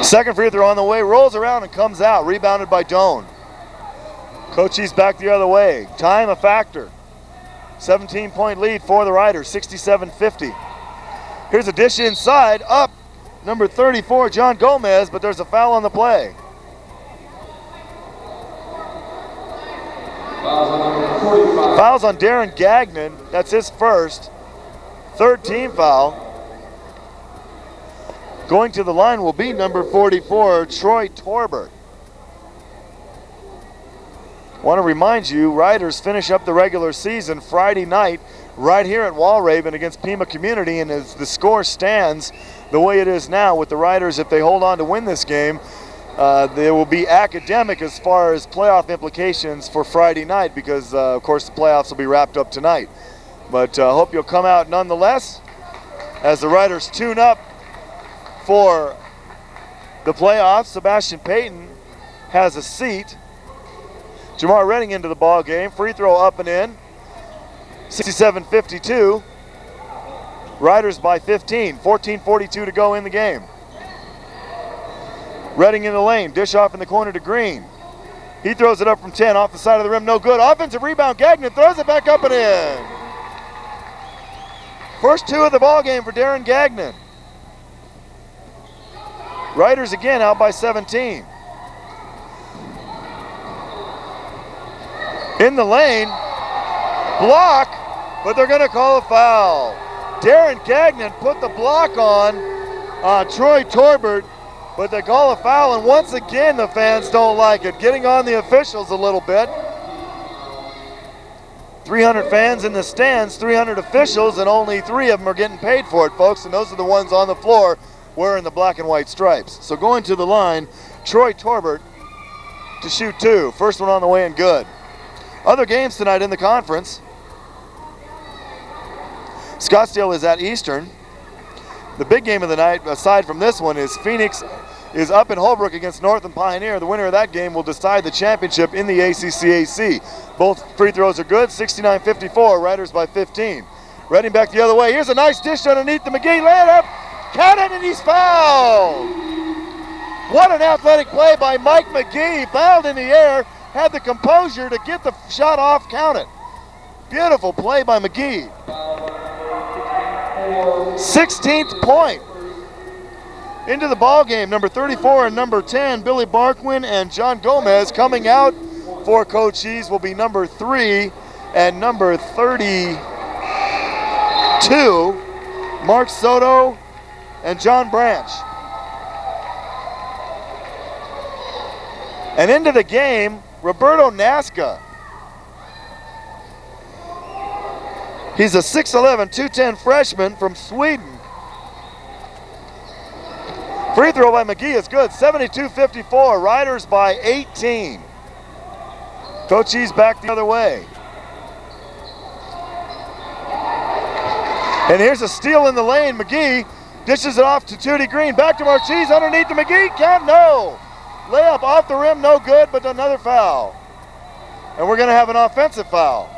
Second free throw on the way, rolls around and comes out, rebounded by Doan. Cochise back the other way, time a factor. 17-point lead for the Riders, 67-50. Here's a dish inside, up, number 34, John Gomez, but there's a foul on the play. Fouls on Darren Gagnon, that's his first. Third team foul. Going to the line will be number 44, Troy Torbert. Want to remind you, Riders finish up the regular season Friday night right here at Walraven against Pima Community, and as the score stands the way it is now with the Riders, if they hold on to win this game, they will be academic as far as playoff implications for Friday night because, of course, the playoffs will be wrapped up tonight. But I hope you'll come out nonetheless as the Riders tune up for the playoffs. Sebastian Payton has a seat. Jamar Redding into the ball game. Free throw up and in. 67-52. Riders by 15. 14:42 to go in the game. Redding in the lane. Dish off in the corner to Green. He throws it up from 10 off the side of the rim. No good. Offensive rebound. Gagnon throws it back up and in. First two of the ball game for Darren Gagnon. Riders again out by 17. In the lane, block, but they're going to call a foul. Darren Gagnon put the block on Troy Torbert, but they call a foul, and once again the fans don't like it. Getting on the officials a little bit. 300 fans in the stands, 300 officials, and only 3 of them are getting paid for it, folks, and those are the ones on the floor wearing the black and white stripes. So going to the line, Troy Torbert to shoot 2. First one on the way and good. Other games tonight in the conference. Scottsdale is at Eastern. The big game of the night, aside from this one, is Phoenix is up in Holbrook against Northern Pioneer. The winner of that game will decide the championship in the ACCAC. Both free throws are good, 69-54, Riders by 15. Redding back the other way. Here's a nice dish underneath the McGee, lay it up. Count it, and he's fouled. What an athletic play by Mike McGee. Fouled in the air, had the composure to get the shot off, count it. Beautiful play by McGee. 16th point. Into the ball game, number 34 and number 10, Billy Barquin and John Gomez. Coming out for Cochise will be number 3 and number 32, Mark Soto and John Branch. And into the game, Roberto Nasca. He's a 6'11", 210 freshman from Sweden. Free throw by McGee is good, 72-54, Riders by 18. Cochise back the other way. And here's a steal in the lane. McGee Dishes it off to Tootie Green. Back to Cochise underneath the McGee. Count, no. Layup off the rim, no good, but another foul. And we're going to have an offensive foul.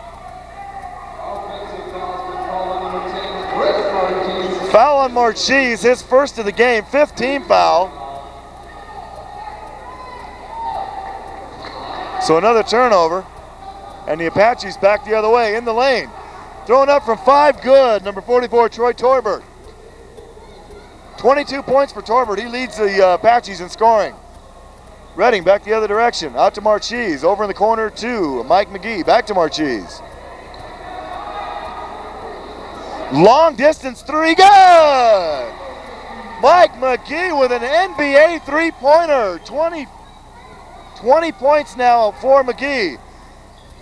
Foul on Cochise, his first of the game, 15 foul. So another turnover. And the Apaches back the other way in the lane. Throwing up from 5, good. Number 44, Troy Torbert. 22 points for Torbert. He leads the Apaches in scoring. Redding back the other direction. Out to Cochise. Over in the corner to Mike McGee. Back to Cochise. Long distance three. Good! Mike McGee with an NBA three-pointer. 20 points now for McGee.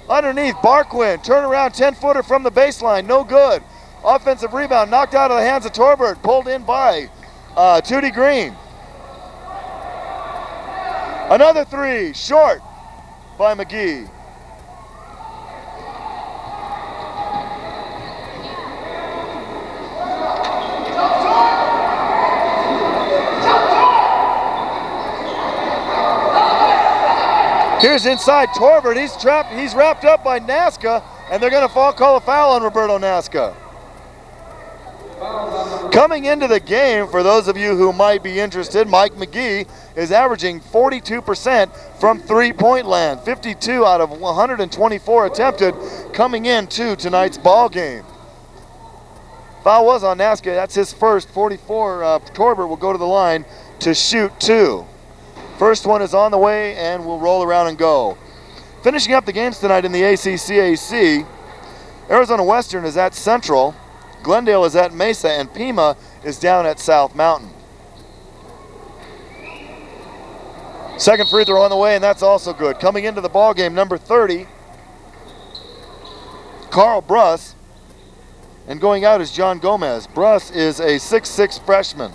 Underneath, Barquin. Turnaround 10-footer from the baseline. No good. Offensive rebound knocked out of the hands of Torbert. Pulled in by Tootie Green. Another three. Short by McGee. Here's inside Torbert. He's trapped. He's wrapped up by Nasca, and they're going to call a foul on Roberto Nasca. Coming into the game, for those of you who might be interested, Mike McGee is averaging 42% from three-point land, 52 out of 124 attempted coming into tonight's ball game. Foul was on Nasca. That's his first. 44. Torbert will go to the line to shoot 2. First one is on the way and will roll around and go. Finishing up the games tonight in the ACCAC, Arizona Western is at Central, Glendale is at Mesa, and Pima is down at South Mountain. Second free throw on the way, and that's also good. Coming into the ball game, number 30, Carl Bruss, and going out is John Gomez. Bruss is a 6'6 freshman.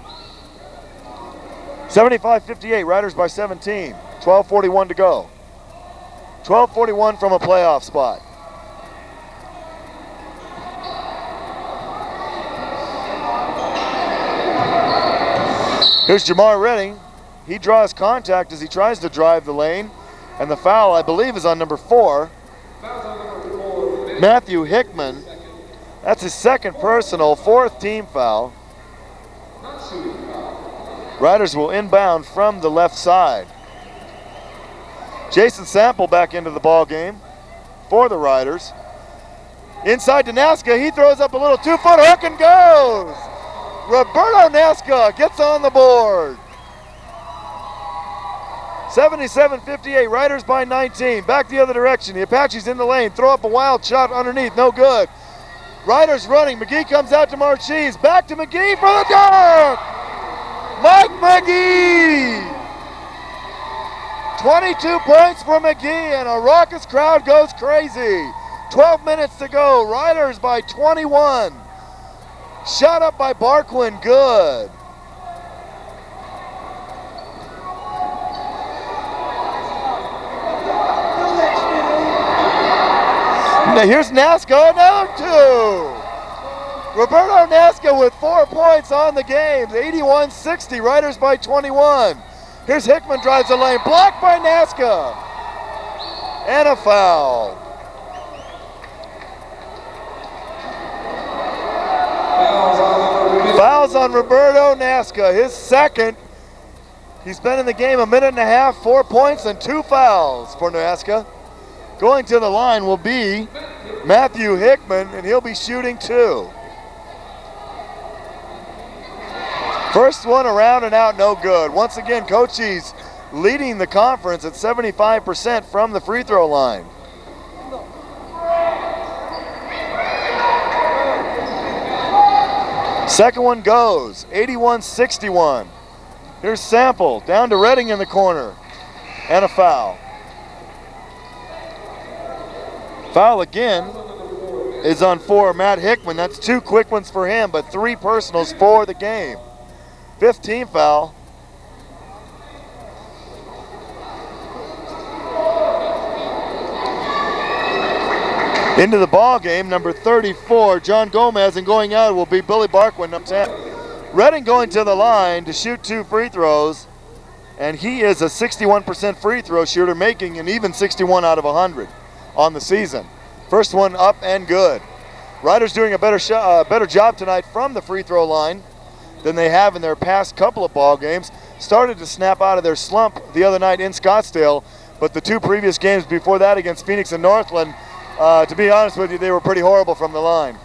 75-58, Riders by 17. 12:41 to go. 12:41 from a playoff spot. Here's Jamar Redding. He draws contact as he tries to drive the lane. And the foul, I believe, is on number 4. Matthew Hickman. That's his second personal, 4th team foul. Riders will inbound from the left side. Jason Sample back into the ball game for the Riders. Inside to Nasca, he throws up a little 2-foot hook and goes. Roberto Nasca gets on the board. 77-58, Riders by 19. Back the other direction, the Apaches in the lane, throw up a wild shot underneath, no good. Riders running, McGee comes out to Cochise, back to McGee for the dunk! Mike McGee! 22 points for McGee, and a raucous crowd goes crazy. 12 minutes to go, Riders by 21. Shot up by Barquin, good. Now here's Nasca, another 2. Roberto Nasca with 4 points on the game, 81-60, Riders by 21. Here's Hickman, drives the lane, blocked by Nasca. And a foul. Fouls on Roberto Nasca, his second. He's been in the game a minute and a half, 4 points and 2 fouls for Nasca. Going to the line will be Matthew Hickman, and he'll be shooting 2. First one around and out, no good. Once again, Cochise leading the conference at 75% from the free throw line. Second one goes, 81-61. Here's Sample, down to Redding in the corner, and a foul. Foul again is on 4, Matt Hickman. That's 2 quick ones for him, but 3 personals for the game. 15 foul. Into the ball game, number 34, John Gomez, and going out will be Billy Barquin, number 10. Redding going to the line to shoot 2 free throws, and he is a 61% free throw shooter, making an even 61 out of 100 on the season. First one up and good. Riders doing a better job tonight from the free throw line than they have in their past couple of ball games. Started to snap out of their slump the other night in Scottsdale, but the 2 previous games before that against Phoenix and Northland, to be honest with you, they were pretty horrible from the line.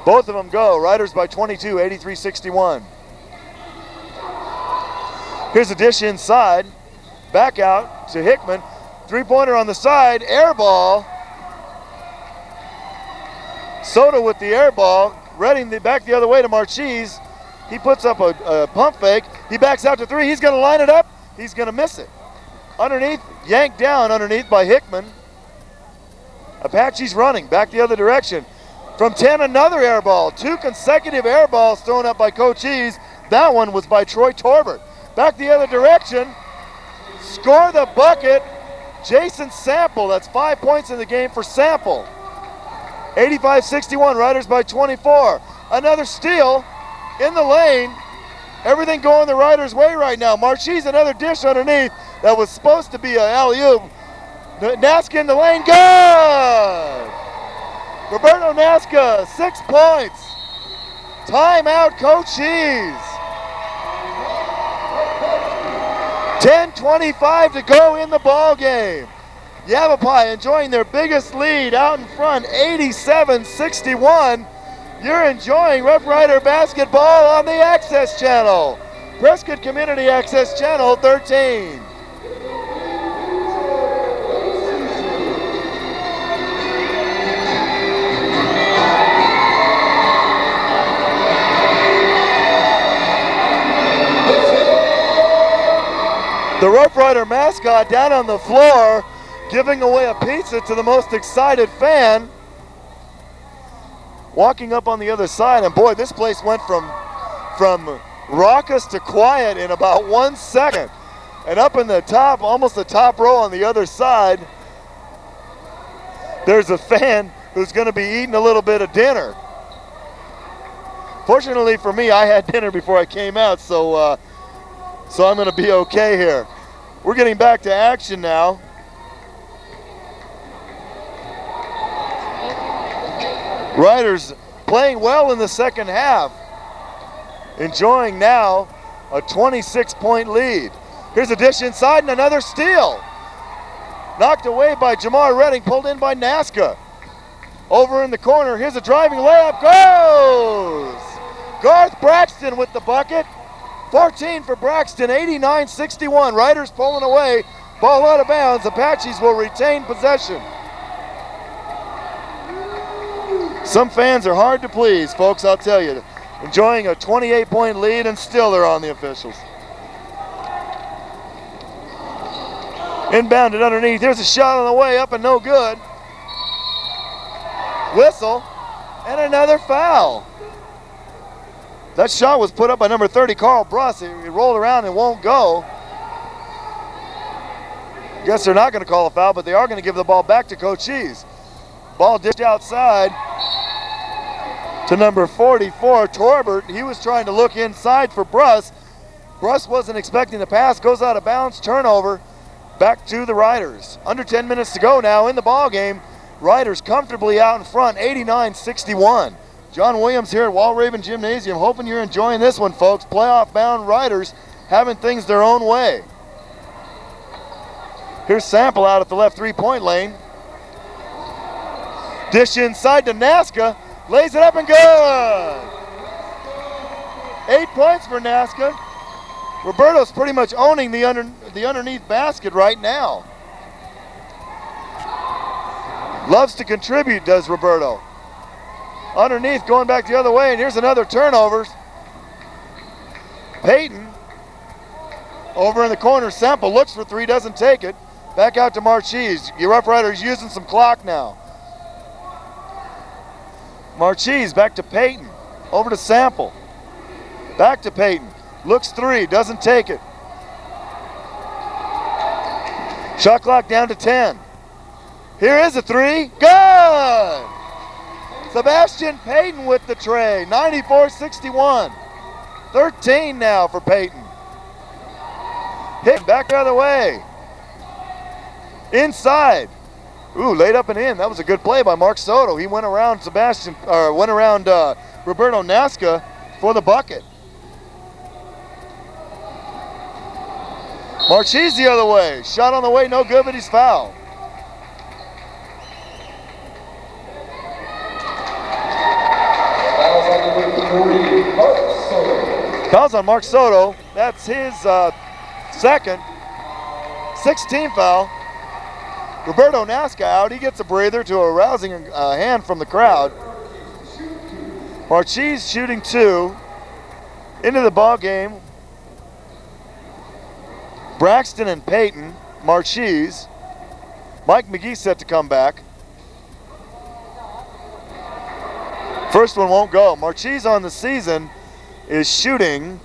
Both of them go. Riders by 22, 83-61. Here's a dish inside. Back out to Hickman. 3-pointer on the side. Air ball. Soto with the air ball. Redding back the other way to Cochise. He puts up a pump fake. He backs out to 3. He's going to line it up. He's going to miss it. Underneath, yanked down underneath by Hickman. Apache's running back the other direction. From 10, another air ball. 2 consecutive air balls thrown up by Cochise. That one was by Troy Torbert. Back the other direction. Score the bucket. Jason Sample. That's 5 points in the game for Sample. 85-61. Riders by 24. Another steal in the lane. Everything going the Riders' way right now. Cochise, another dish underneath. That was supposed to be an alley-oop. Nasca in the lane. Good! Roberto Nasca, 6 points. Timeout, Cochise. 10:25 to go in the ball game. Yavapai enjoying their biggest lead out in front, 87-61. You're enjoying Rough Rider basketball on the Access Channel. Prescott Community Access Channel 13. The Rough Rider mascot down on the floor giving away a pizza to the most excited fan. Walking up on the other side, and boy, this place went from raucous to quiet in about 1 second. And up in the top, almost the top row on the other side, there's a fan who's going to be eating a little bit of dinner. Fortunately for me, I had dinner before I came out, so I'm going to be okay here. We're getting back to action now. Riders playing well in the second half. Enjoying now a 26-point lead. Here's a dish inside and another steal. Knocked away by Jamar Redding, pulled in by Nasca. Over in the corner, here's a driving layup, goes! Garth Braxton with the bucket. 14 for Braxton, 89-61. Riders pulling away, ball out of bounds. Apaches will retain possession. Some fans are hard to please, folks, I'll tell you. Enjoying a 28-point lead, and still they're on the officials. Inbounded underneath. Here's a shot on the way up and no good. Whistle, and another foul. That shot was put up by number 30, Carl Bruss. He rolled around and won't go. Guess they're not going to call a foul, but they are going to give the ball back to Cochise. Ball dished outside to number 44, Torbert. He was trying to look inside for Bruss. Bruss wasn't expecting the pass, goes out of bounds, turnover, back to the Riders. Under 10 minutes to go now in the ball game. Riders comfortably out in front, 89-61. John Williams here at Walraven Gymnasium, hoping you're enjoying this one, folks. Playoff-bound Riders having things their own way. Here's Sample out at the left three-point lane. Dish inside to Nasca, lays it up and good. 8 points for Nasca. Roberto's pretty much owning the underneath basket right now. Loves to contribute, does Roberto. Underneath, going back the other way, and here's another turnover. Peyton over in the corner. Sample looks for 3, doesn't take it. Back out to Cochise. Your Rough Riders using some clock now. Cochise back to Peyton. Over to Sample. Back to Peyton. Looks 3, doesn't take it. Shot clock down to 10. Here is a 3. Good! Sebastian Payton with the tray, 94-61. 13 now for Payton. Hit back the other way. Inside. Ooh, laid up and in. That was a good play by Mark Soto. He went around Roberto Nasca for the bucket. Cochise the other way. Shot on the way, no good, but he's fouled. Fouls on Mark Soto. That's his second. 16th foul. Roberto Nasca out. He gets a breather to a rousing hand from the crowd. Cochise shooting 2. Into the ball game. Braxton and Payton. Cochise. Mike McGee set to come back. First one won't go. Cochise on the season is shooting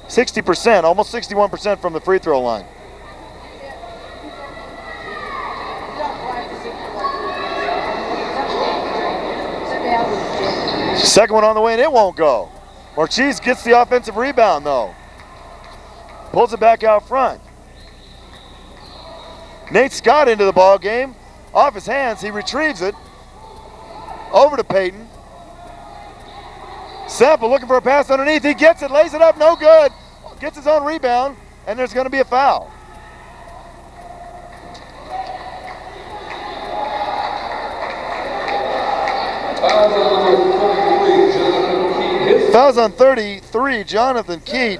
60%, almost 61% from the free throw line. Second one on the way and it won't go. Cochise gets the offensive rebound though. Pulls it back out front. Nate Scott into the ball game. Off his hands, he retrieves it. Over to Payton. Sample looking for a pass underneath. He gets it, lays it up, no good. Gets his own rebound, and there's going to be a foul. Fouls on 33, Jonathan Keat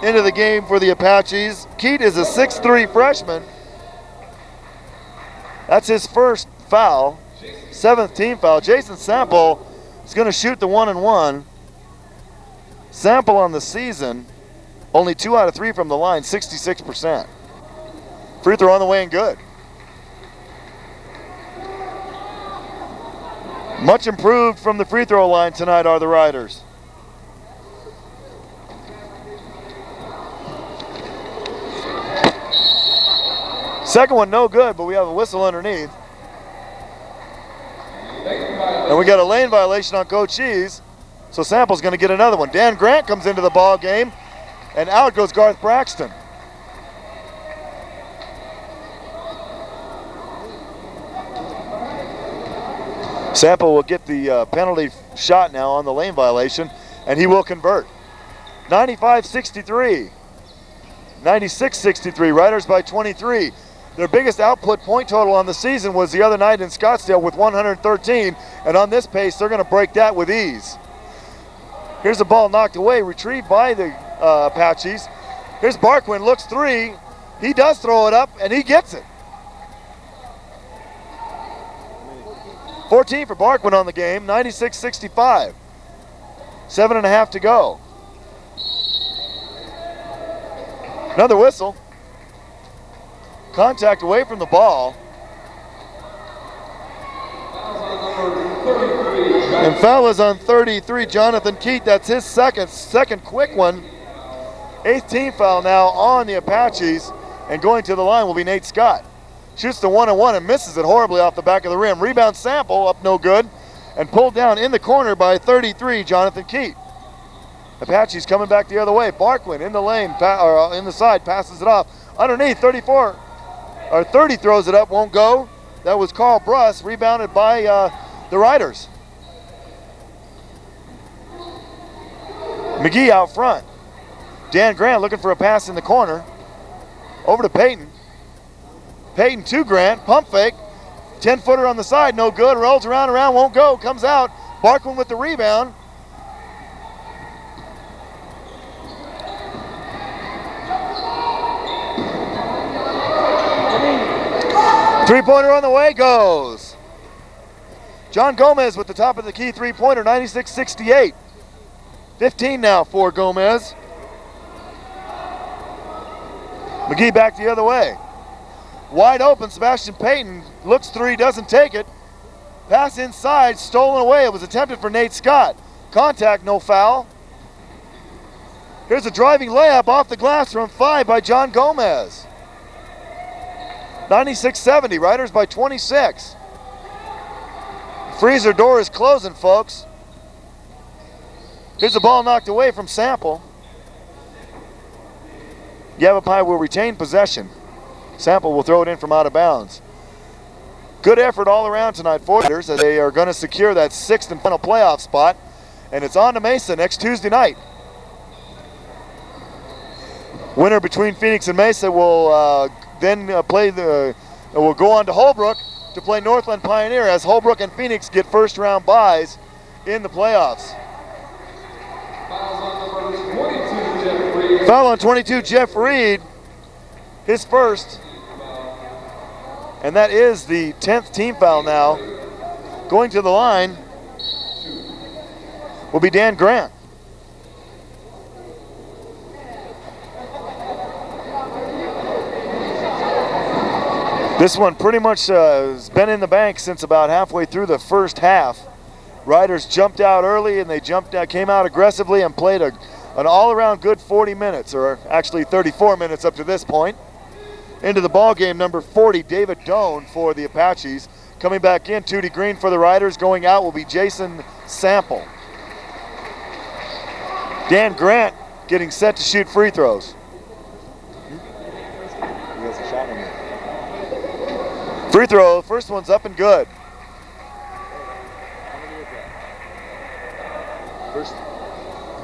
into the game for the Apaches. Keat is a 6'3" freshman. That's his first foul, 7th team foul. Jason Sample is going to shoot the 1-and-1. Sample on the season, only 2 out of 3 from the line, 66%. Free throw on the way and good. Much improved from the free throw line tonight are the Riders. Second one no good, but we have a whistle underneath. And we got a lane violation on Cochise, so Sample's going to get another one. Dan Grant comes into the ball game, and out goes Garth Braxton. Sample will get the penalty shot now on the lane violation, and he will convert. 95-63, 96-63, Riders by 23. Their biggest output point total on the season was the other night in Scottsdale with 113, and on this pace, they're going to break that with ease. Here's the ball knocked away, retrieved by the Apaches. Here's Barquin, looks 3. He does throw it up, and he gets it. 14 for Barquin on the game, 96-65. 7.5 to go. Another whistle. Contact away from the ball. And foul is on 33, Jonathan Keat. That's his second quick one. 8th team foul now on the Apaches. And going to the line will be Nate Scott. Shoots the 1-and-1 and misses it horribly off the back of the rim. Rebound Sample up no good. And pulled down in the corner by 33, Jonathan Keat. Apaches coming back the other way. Barquin in the lane, in the side, passes it off. Underneath, 30 throws it up, won't go. That was Carl Bruss, rebounded by the Riders. McGee out front. Dan Grant looking for a pass in the corner. Over to Payton. Payton to Grant, pump fake. 10-footer on the side, no good. Rolls around, won't go, comes out. Barquin with the rebound. Three-pointer on the way, goes. John Gomez with the top of the key three-pointer, 96-68. 15 now for Gomez. McGee back the other way. Wide open, Sebastian Payton looks 3, doesn't take it. Pass inside, stolen away. It was attempted for Nate Scott. Contact, no foul. Here's a driving layup off the glass from 5 by John Gomez. 96-70, Riders by 26. freezer door is closing, folks. Here's the ball knocked away from Sample. Yavapai will retain possession. Sample will throw it in from out of bounds. Good effort all around tonight for the Roughriders as they are going to secure that 6th and final playoff spot. And it's on to Mesa next Tuesday night. Winner between Phoenix and Mesa will then will go on to Holbrook to play Northland Pioneer as Holbrook and Phoenix get first-round byes in the playoffs. Foul on 22, Jeff Reed, his first. And that is the 10th team foul now. Going to the line will be Dan Grant. This one pretty much has been in the bank since about halfway through the first half. Riders jumped out early and they came out aggressively and played an all-around good 40 minutes, or actually 34 minutes up to this point. Into the ball game, number 40, David Doan for the Apaches. Coming back in, Tootie Green for the Riders. Going out will be Jason Sample. Dan Grant getting set to shoot free throws. He has a shot in there. Free throw, first one's up and good.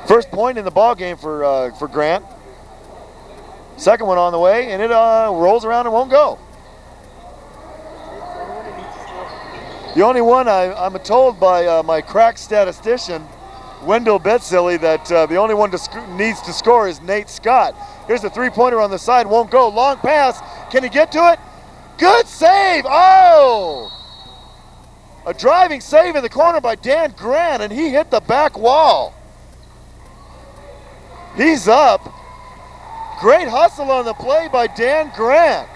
First point in the ball game for Grant. Second one on the way, and it rolls around and won't go. The only one I'm told by my crack statistician, Wendell Betzilly, that the only one needs to score is Nate Scott. Here's the three-pointer on the side, won't go. Long pass, can he get to it? Good save, oh! A driving save in the corner by Dan Grant, and he hit the back wall. He's up. Great hustle on the play by Dan Grant.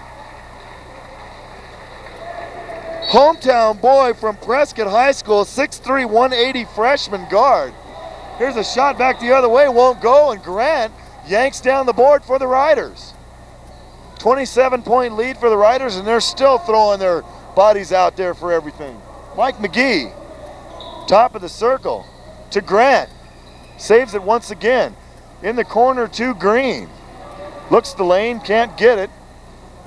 Hometown boy from Prescott High School, 6'3", 180 freshman guard. Here's a shot back the other way, won't go, and Grant yanks down the board for the Riders. 27-point lead for the Riders, and they're still throwing their bodies out there for everything. Mike McGee, top of the circle to Grant. Saves it once again. In the corner to Green. Looks the lane, can't get it.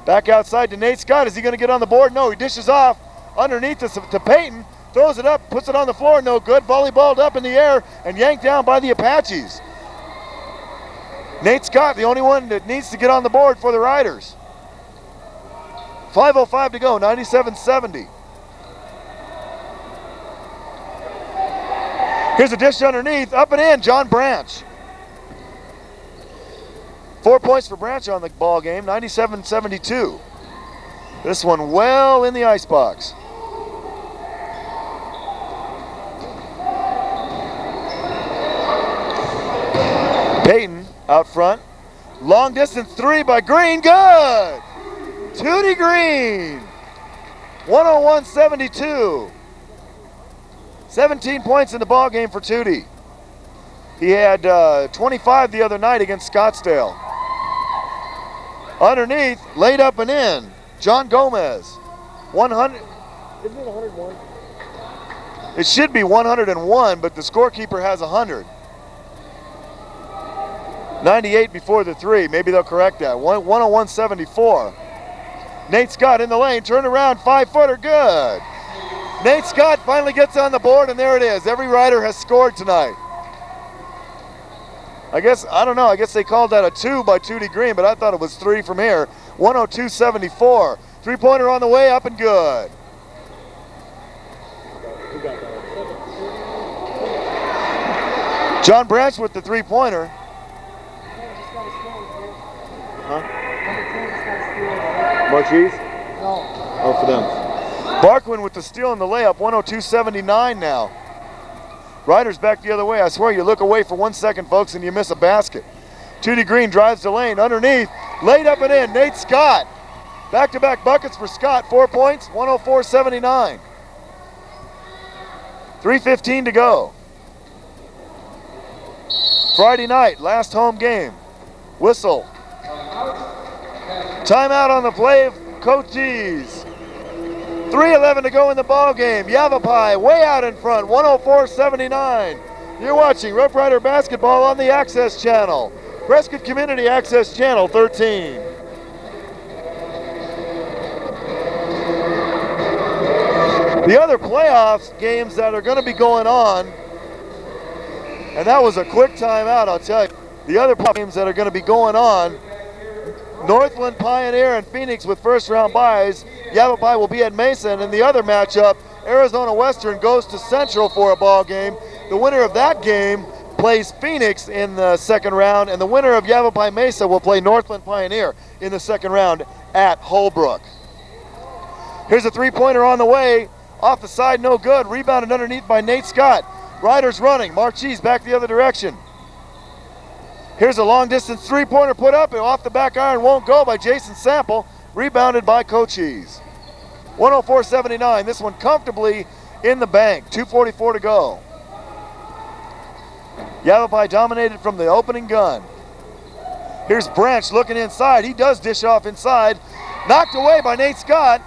Back outside to Nate Scott. Is he going to get on the board? No, he dishes off underneath to Peyton. Throws it up, puts it on the floor, no good. Volleyballed up in the air and yanked down by the Apaches. Nate Scott, the only one that needs to get on the board for the Riders. 5:05 to go, 97-70. Here's a dish underneath, up and in, John Branch. 4 points for Branch on the ball game, 97-72. This one well in the icebox. Peyton out front. Long distance three by Green, good! Tootie Green, 101-72. 17 points in the ball game for Tootie. He had 25 the other night against Scottsdale. Underneath, laid up and in, John Gomez. 100. Isn't it 101? It should be 101, but the scorekeeper has 100. 98 before the three. Maybe they'll correct that. 101-74. Nate Scott in the lane, turn around, 5-footer, good. Nate Scott finally gets on the board, and there it is. Every Rider has scored tonight. I guess they called that a 2 by Tootie Green, but I thought it was 3 from here. 102-74. Three-pointer on the way, up and good. John Branch with the three-pointer. Huh? Cochise? No. Oh, for them. Barquin with the steal and the layup, 102-79 now. Riders back the other way. I swear you look away for 1 second, folks, and you miss a basket. Tootie Green drives the lane underneath, laid up and in. Nate Scott. Back-to-back buckets for Scott. 4 points, 104-79. 3:15 to go. Friday night, last home game. Whistle. Timeout on the play of Cochise. 3:11 to go in the ball game. Yavapai way out in front, 104-79. You're watching Rough Rider basketball on the Access Channel, Prescott Community Access Channel 13. The other playoffs games that are going to be going on, and that was a quick timeout, I'll tell you. The other games that are going to be going on, Northland, Pioneer, and Phoenix with first-round byes. Yavapai will be at Mesa, and in the other matchup, Arizona Western goes to Central for a ball game. The winner of that game plays Phoenix in the second round, and the winner of Yavapai Mesa will play Northland Pioneer in the second round at Holbrook. Here's a three-pointer on the way. Off the side, no good. Rebounded underneath by Nate Scott. Riders running. Cochise back the other direction. Here's a long-distance three-pointer put up, and off the back iron won't go by Jason Sample. Rebounded by Cochise. 104-79. This one comfortably in the bank. 2:44 to go. Yavapai dominated from the opening gun. Here's Branch looking inside. He does dish off inside. Knocked away by Nate Scott.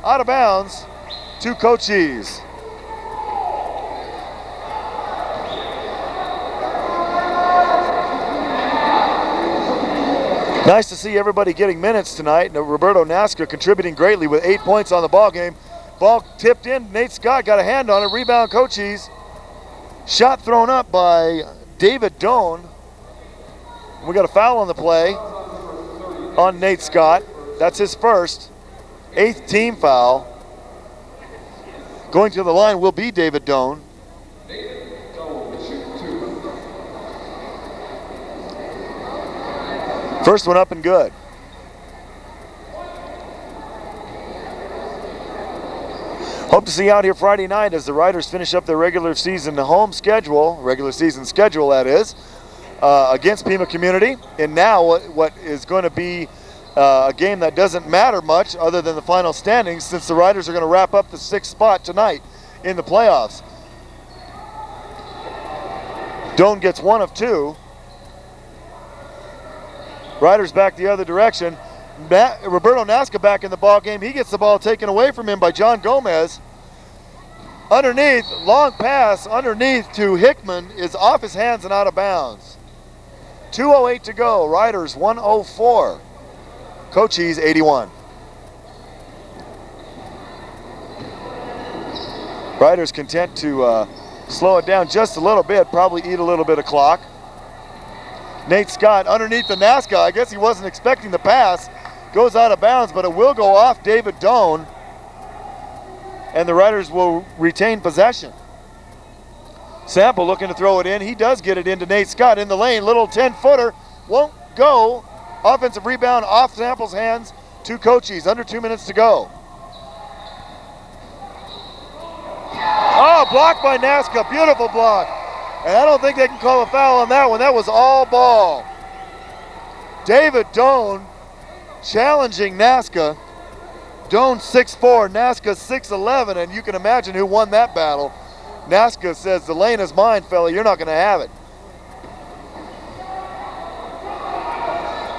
Out of bounds to Cochise. Nice to see everybody getting minutes tonight. Roberto Nasca contributing greatly with 8 points on the ball game. Ball tipped in. Nate Scott got a hand on it. Rebound Cochise. Shot thrown up by David Doan. We got a foul on the play on Nate Scott. That's his first. 8th team foul. Going to the line will be David Doan. First one up and good. Hope to see you out here Friday night as the Riders finish up their regular season schedule that is, against Pima Community. And now what is going to be a game that doesn't matter much other than the final standings, since the Riders are going to wrap up the 6th spot tonight in the playoffs. Doan gets 1 of 2. Riders back the other direction. Roberto Nasca back in the ball game. He gets the ball taken away from him by John Gomez. Underneath, long pass underneath to Hickman is off his hands and out of bounds. 2:08 to go. Riders 104. Cochise 81. Riders content to slow it down just a little bit, probably eat a little bit of clock. Nate Scott underneath the Nasca. I guess he wasn't expecting the pass. Goes out of bounds, but it will go off David Doan, and the Riders will retain possession. Sample looking to throw it in. He does get it into Nate Scott in the lane. Little 10-footer won't go. Offensive rebound off Sample's hands to Cochise. Under 2 minutes to go. Oh, blocked by Nasca. Beautiful block. And I don't think they can call a foul on that one. That was all ball. David Doan challenging Nasca. Doan 6'4", Nasca 6'11", and you can imagine who won that battle. Nasca says, the lane is mine, fella. You're not going to have it.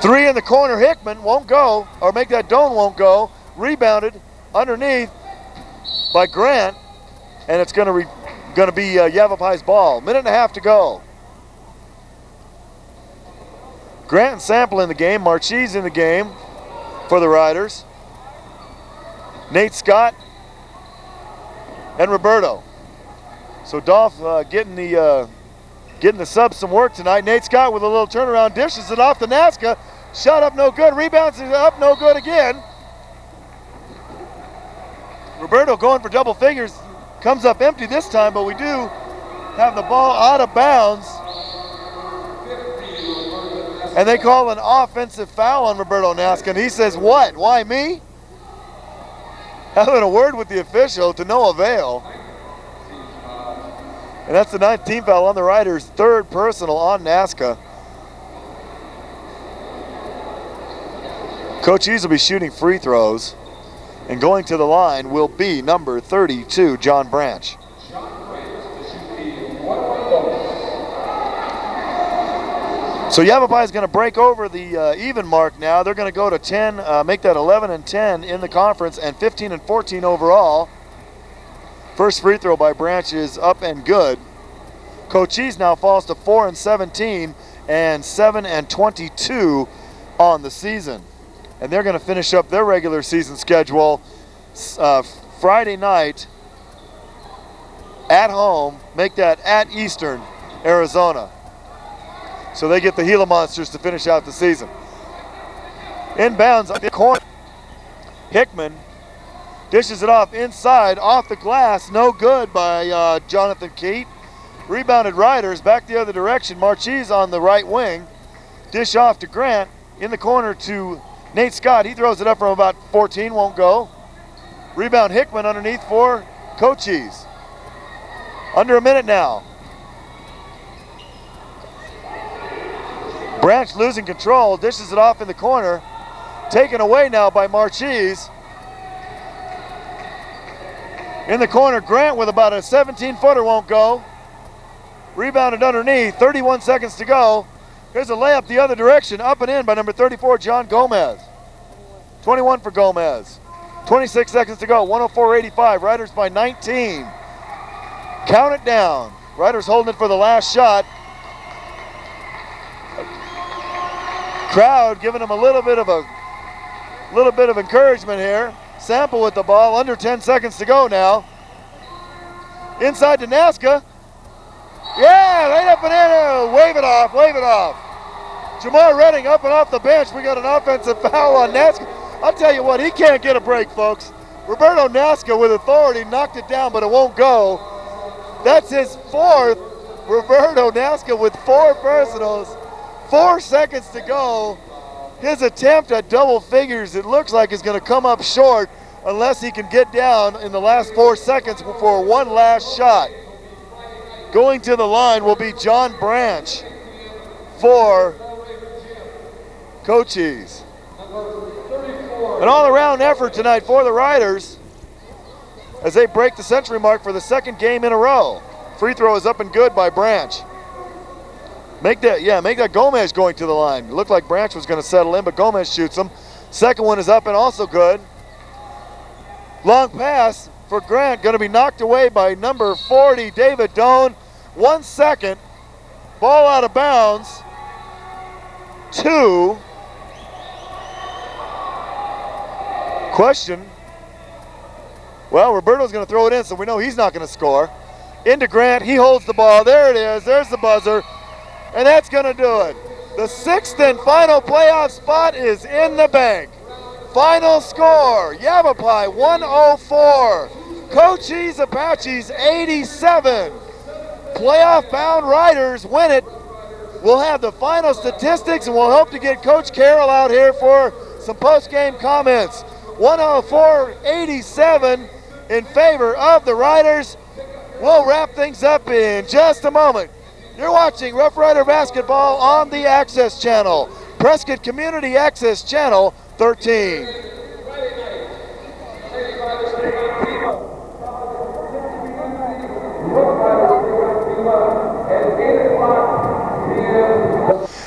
3 in the corner. Hickman won't go, or make that Doan won't go. Rebounded underneath by Grant, and it's going to be Yavapai's ball. 1.5 to go. Grant and Sample in the game. Cochise in the game for the Riders. Nate Scott and Roberto. So Dolph getting the subs some work tonight. Nate Scott with a little turnaround, dishes it off to Nasca. Shot up no good. Rebounds it up no good again. Roberto going for double figures. Comes up empty this time, but we do have the ball out of bounds. And they call an offensive foul on Roberto Nasca. And he says, what? Why me? Having a word with the official to no avail. And that's the 9th team foul on the Riders. 3rd personal on Nasca. Cochise will be shooting free throws. And going to the line will be number 32, John Branch. So Yavapai is going to break over the even mark now. They're going to go to 10, make that 11 and 10 in the conference and 15 and 14 overall. First free throw by Branch is up and good. Cochise now falls to 4 and 17 and 7 and 22 on the season. And they're going to finish up their regular season schedule Friday night at home, make that at Eastern, Arizona. So they get the Gila Monsters to finish out the season. Inbounds on the corner. Hickman dishes it off inside, off the glass, no good by Jonathan Keat. Rebounded Riders, back the other direction. Marchese on the right wing. Dish off to Grant, in the corner to Nate Scott. He throws it up from about 14, won't go. Rebound Hickman underneath for Cochise. Under a minute now. Branch losing control, dishes it off in the corner. Taken away now by Marchese. In the corner, Grant with about a 17-footer won't go. Rebounded underneath, 31 seconds to go. Here's a layup the other direction, up and in by number 34, John Gomez. 21 for Gomez. 26 seconds to go, 104-85, Riders by 19. Count it down. Riders holding it for the last shot. Crowd giving them a little bit of encouragement here. Sample with the ball, under 10 seconds to go now. Inside to Nazca. Yeah, right up and in. Wave it off, wave it off. Jamar Redding up and off the bench. We got an offensive foul on Nazca. I'll tell you what, he can't get a break, folks. Roberto Nazca with authority knocked it down, but it won't go. That's his fourth. Roberto Nazca with 4 personals. 4 seconds to go. His attempt at double figures, it looks like, is going to come up short unless he can get down in the last 4 seconds for one last shot. Going to the line will be John Branch for Cochise. An all-around effort tonight for the Riders as they break the century mark for the second game in a row. Free throw is up and good by Branch. Make that Gomez going to the line. It looked like Branch was going to settle in, but Gomez shoots him. Second one is up and also good. Long pass for Grant, going to be knocked away by number 40, David Doan. 1 second. Ball out of bounds. 2. Question. Well, Roberto's going to throw it in, so we know he's not going to score. Into Grant. He holds the ball. There it is. There's the buzzer. And that's going to do it. The 6th and final playoff spot is in the bank. Final score, Yavapai 104, Cochise Apaches 87. Playoff-bound Riders win it. We'll have the final statistics, and we'll hope to get Coach Carroll out here for some post-game comments. 104-87 in favor of the Riders. We'll wrap things up in just a moment. You're watching Rough Rider Basketball on the Access Channel, Prescott Community Access Channel 13.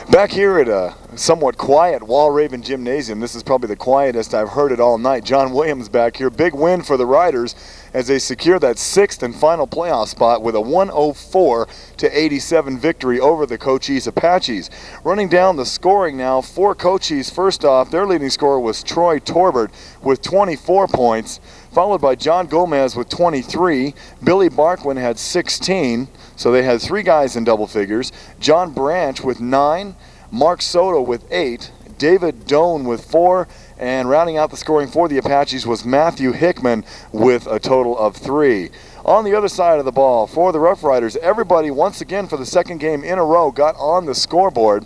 Back here at a somewhat quiet Wall-Raven Gymnasium, this is probably the quietest I've heard it all night. John Williams back here. Big win for the Riders as they secure that 6th and final playoff spot with a 104-87 victory over the Cochise Apaches. Running down the scoring now for Cochise, first off, their leading scorer was Troy Torbert with 24 points, followed by John Gomez with 23. Billy Barkwin had 16, so they had 3 guys in double figures. John Branch with 9, Mark Soto with 8, David Doan with 4, and rounding out the scoring for the Apaches was Matthew Hickman with a total of 3. On the other side of the ball for the Rough Riders, everybody once again for the second game in a row got on the scoreboard.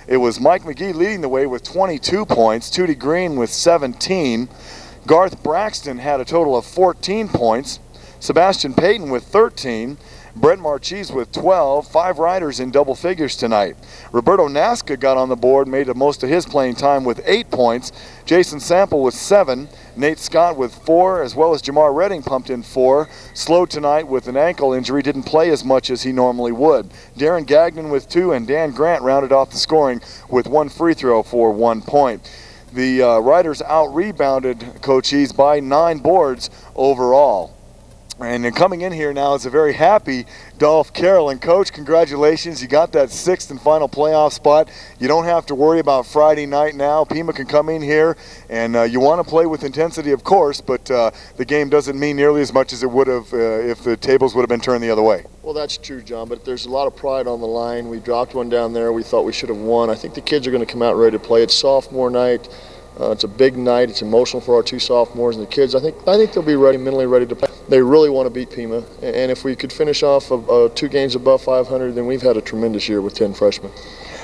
It was Mike McGee leading the way with 22 points, Tootie Green with 17, Garth Braxton had a total of 14 points, Sebastian Payton with 13, Brent Marchese with 12, 5 riders in double figures tonight. Roberto Nasca got on the board, made the most of his playing time with 8 points. Jason Sample with 7, Nate Scott with 4, as well as Jamar Redding pumped in 4. Slow tonight with an ankle injury, didn't play as much as he normally would. Darren Gagnon with 2, and Dan Grant rounded off the scoring with 1 free throw for 1 point. The Riders out-rebounded Cochise by 9 boards overall. And then coming in here now is a very happy Dolph Carroll. And Coach, congratulations. You got that 6th and final playoff spot. You don't have to worry about Friday night now. Pima can come in here, and you want to play with intensity, of course, but the game doesn't mean nearly as much as it would have if the tables would have been turned the other way. Well, that's true, John, but there's a lot of pride on the line. We dropped one down there. We thought we should have won. I think the kids are going to come out ready to play. It's sophomore night. It's a big night. It's emotional for our 2 sophomores and the kids. I think they'll be ready, mentally ready to play. They really want to beat Pima, and if we could finish off 2 games above 500, then we've had a tremendous year with 10 freshmen.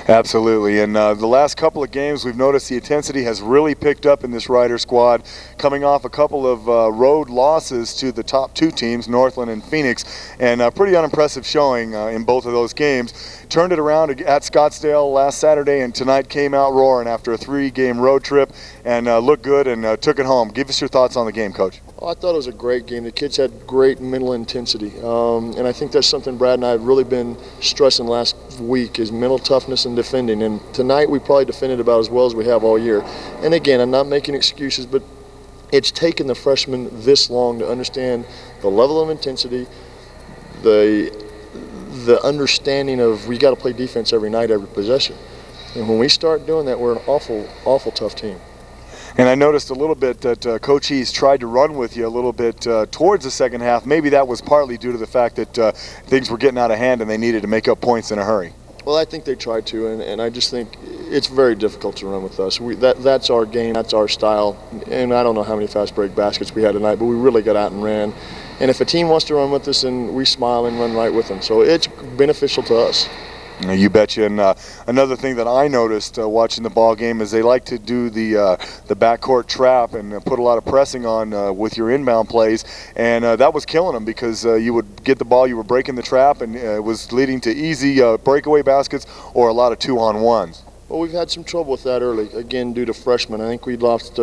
Absolutely, and the last couple of games we've noticed the intensity has really picked up in this Rider squad, coming off a couple of road losses to the top 2 teams, Northland and Phoenix, and a pretty unimpressive showing in both of those games. Turned it around at Scottsdale last Saturday, and tonight came out roaring after a 3-game road trip and looked good and took it home. Give us your thoughts on the game, Coach. Oh, I thought it was a great game. The kids had great mental intensity, and I think that's something Brad and I have really been stressing last week is mental toughness and defending. And tonight we probably defended about as well as we have all year. And again, I'm not making excuses, but it's taken the freshmen this long to understand the level of intensity, the understanding of we got to play defense every night, every possession. And when we start doing that, we're an awful tough team. And I noticed a little bit that Cochise tried to run with you a little bit towards the second half. Maybe that was partly due to the fact that things were getting out of hand and they needed to make up points in a hurry. Well, I think they tried to, and I just think it's very difficult to run with us. That's our game, that's our style, and I don't know how many fast break baskets we had tonight, but we really got out and ran. And if a team wants to run with us, then we smile and run right with them. So it's beneficial to us. You betcha. And another thing that I noticed watching the ball game is they like to do the backcourt trap and put a lot of pressing on with your inbound plays, and that was killing them because you would get the ball, you were breaking the trap, and it was leading to easy breakaway baskets or a lot of 2-on-1s. Well, we've had some trouble with that early, again, due to freshmen. I think we lost a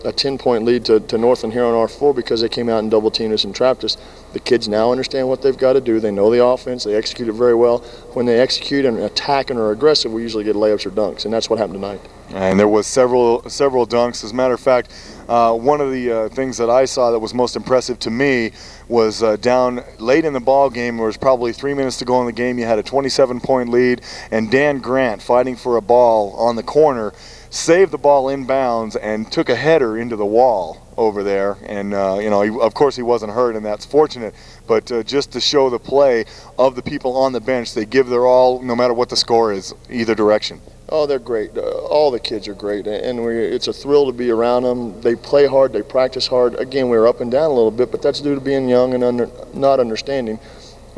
10-point lead to Northland here on our floor because they came out and double-teamed us and trapped us. The kids now understand what they've got to do. They know the offense. They execute it very well. When they execute and attack and are aggressive, we usually get layups or dunks, and that's what happened tonight. And there was several dunks. As a matter of fact, one of the things that I saw that was most impressive to me was down late in the ball game. There was probably 3 minutes to go in the game. You had a 27-point lead, and Dan Grant, fighting for a ball on the corner, saved the ball inbounds and took a header into the wall over there. And of course he wasn't hurt, and that's fortunate. But just to show the play of the people on the bench, they give their all no matter what the score is, either direction. Oh, they're great. All the kids are great, and it's a thrill to be around them. They play hard, they practice hard. Again, we're up and down a little bit, but that's due to being young and not understanding.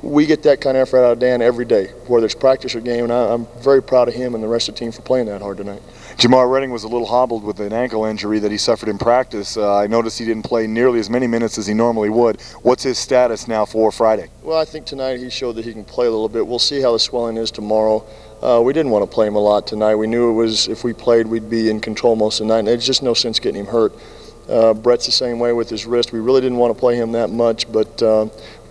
We get that kind of effort out of Dan every day, whether it's practice or game, and I'm very proud of him and the rest of the team for playing that hard tonight. Jamar Redding was a little hobbled with an ankle injury that he suffered in practice. I noticed he didn't play nearly as many minutes as he normally would. What's his status now for Friday? Well, I think tonight he showed that he can play a little bit. We'll see how the swelling is tomorrow. We didn't want to play him a lot tonight. We knew it was if we played, we'd be in control most of the night. And there's just no sense getting him hurt. Brett's the same way with his wrist. We really didn't want to play him that much, but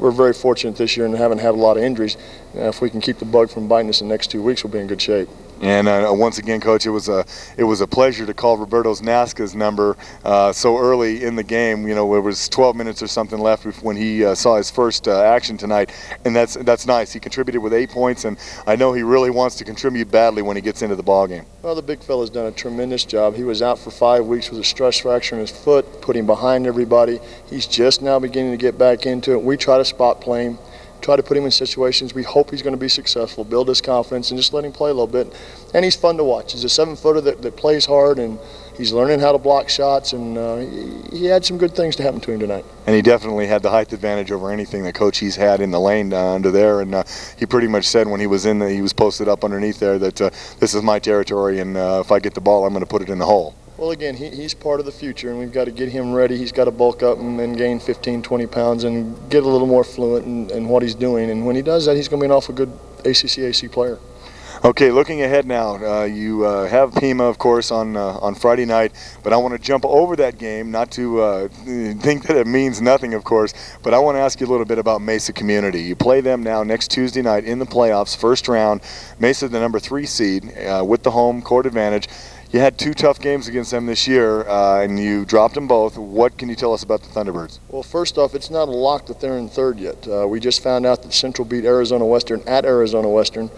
we're very fortunate this year and haven't had a lot of injuries. If we can keep the bug from biting us in the next 2 weeks, we'll be in good shape. And once again, Coach, it was a pleasure to call Roberto Nasca's number so early in the game. You know, there was 12 minutes or something left when he saw his first action tonight, and that's nice. He contributed with 8 points, and I know he really wants to contribute badly when he gets into the ball game. Well, the big fella's done a tremendous job. He was out for 5 weeks with a stress fracture in his foot, put him behind everybody. He's just now beginning to get back into it. We try to spot play him, try to put him in situations. We hope he's going to be successful, build his confidence, and just let him play a little bit. And he's fun to watch. He's a 7-footer that plays hard, and he's learning how to block shots, and he had some good things to happen to him tonight. And he definitely had the height advantage over anything that Cochise had in the lane under there, and he pretty much said when he was he was posted up underneath there that this is my territory, and if I get the ball, I'm going to put it in the hole. Well, again, he's part of the future, and we've got to get him ready. He's got to bulk up and gain 15, 20 pounds and get a little more fluent in what he's doing. And when he does that, he's going to be an awful good ACC/AC player. Okay, looking ahead now, you have Pima, of course, on Friday night, but I want to jump over that game, not to think that it means nothing, of course, but I want to ask you a little bit about Mesa Community. You play them now next Tuesday night in the playoffs, first round. Mesa, the number 3 seed, with the home court advantage. You had 2 tough games against them this year, and you dropped them both. What can you tell us about the Thunderbirds? Well, first off, it's not a lock that they're in third yet. We just found out that Central beat Arizona Western at Arizona Western.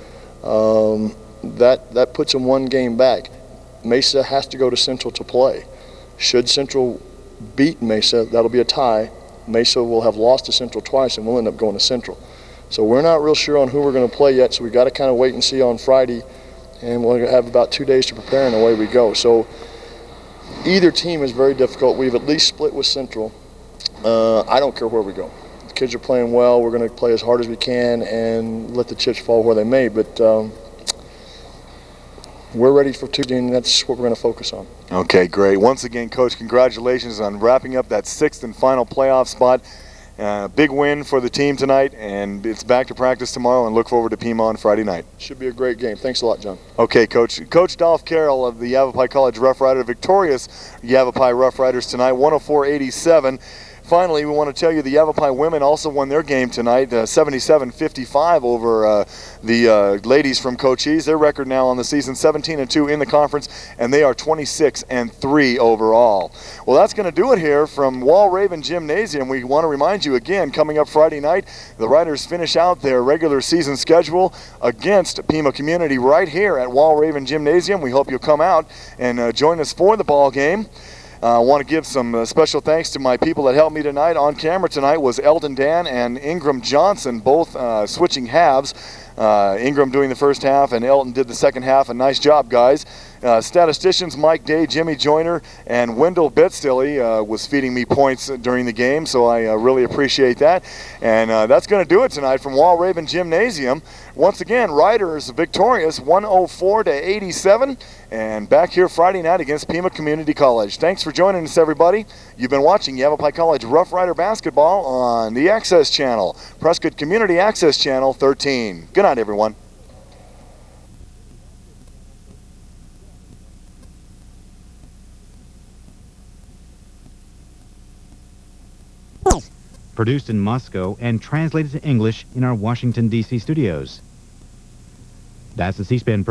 That puts them 1 game back. Mesa has to go to Central to play. Should Central beat Mesa, that'll be a tie. Mesa will have lost to Central twice, and we'll end up going to Central. So we're not real sure on who we're going to play yet, so we've got to kind of wait and see on Friday, and we'll have about 2 days to prepare, and away we go. So either team is very difficult. We've at least split with Central. I don't care where we go. The kids are playing well. We're going to play as hard as we can and let the chips fall where they may, but we're ready for Tuesday, and that's what we're going to focus on. Okay, great. Once again, Coach, congratulations on wrapping up that 6th and final playoff spot. Big win for the team tonight, and it's back to practice tomorrow, and look forward to Pima on Friday night. Should be a great game. Thanks a lot, John. Okay, Coach. Coach Dolph Carroll of the Yavapai College Roughriders, victorious Yavapai Roughriders tonight, 104-87. Finally, we want to tell you the Yavapai women also won their game tonight, 77-55 over the ladies from Cochise. Their record now on the season, 17-2 in the conference, and they are 26-3 overall. Well, that's going to do it here from Wall Raven Gymnasium. We want to remind you again, coming up Friday night, the Riders finish out their regular season schedule against Pima Community right here at Wall Raven Gymnasium. We hope you'll come out and join us for the ball game. I want to give some special thanks to my people that helped me tonight. On camera tonight was Eldon Dan and Ingram Johnson, both switching halves. Ingram doing the first half and Elton did the second half. A nice job, guys. Statisticians Mike Day, Jimmy Joyner, and Wendell Bitstilly was feeding me points during the game, so I really appreciate that. And that's going to do it tonight from Wall Raven Gymnasium. Once again, Riders victorious, 104-87, and back here Friday night against Pima Community College. Thanks for joining us, everybody. You've been watching Yavapai College Rough Rider basketball on the Access Channel, Prescott Community Access Channel 13. Good night, everyone. Produced in Moscow and translated to English in our Washington, D.C. studios. That's the C-SPAN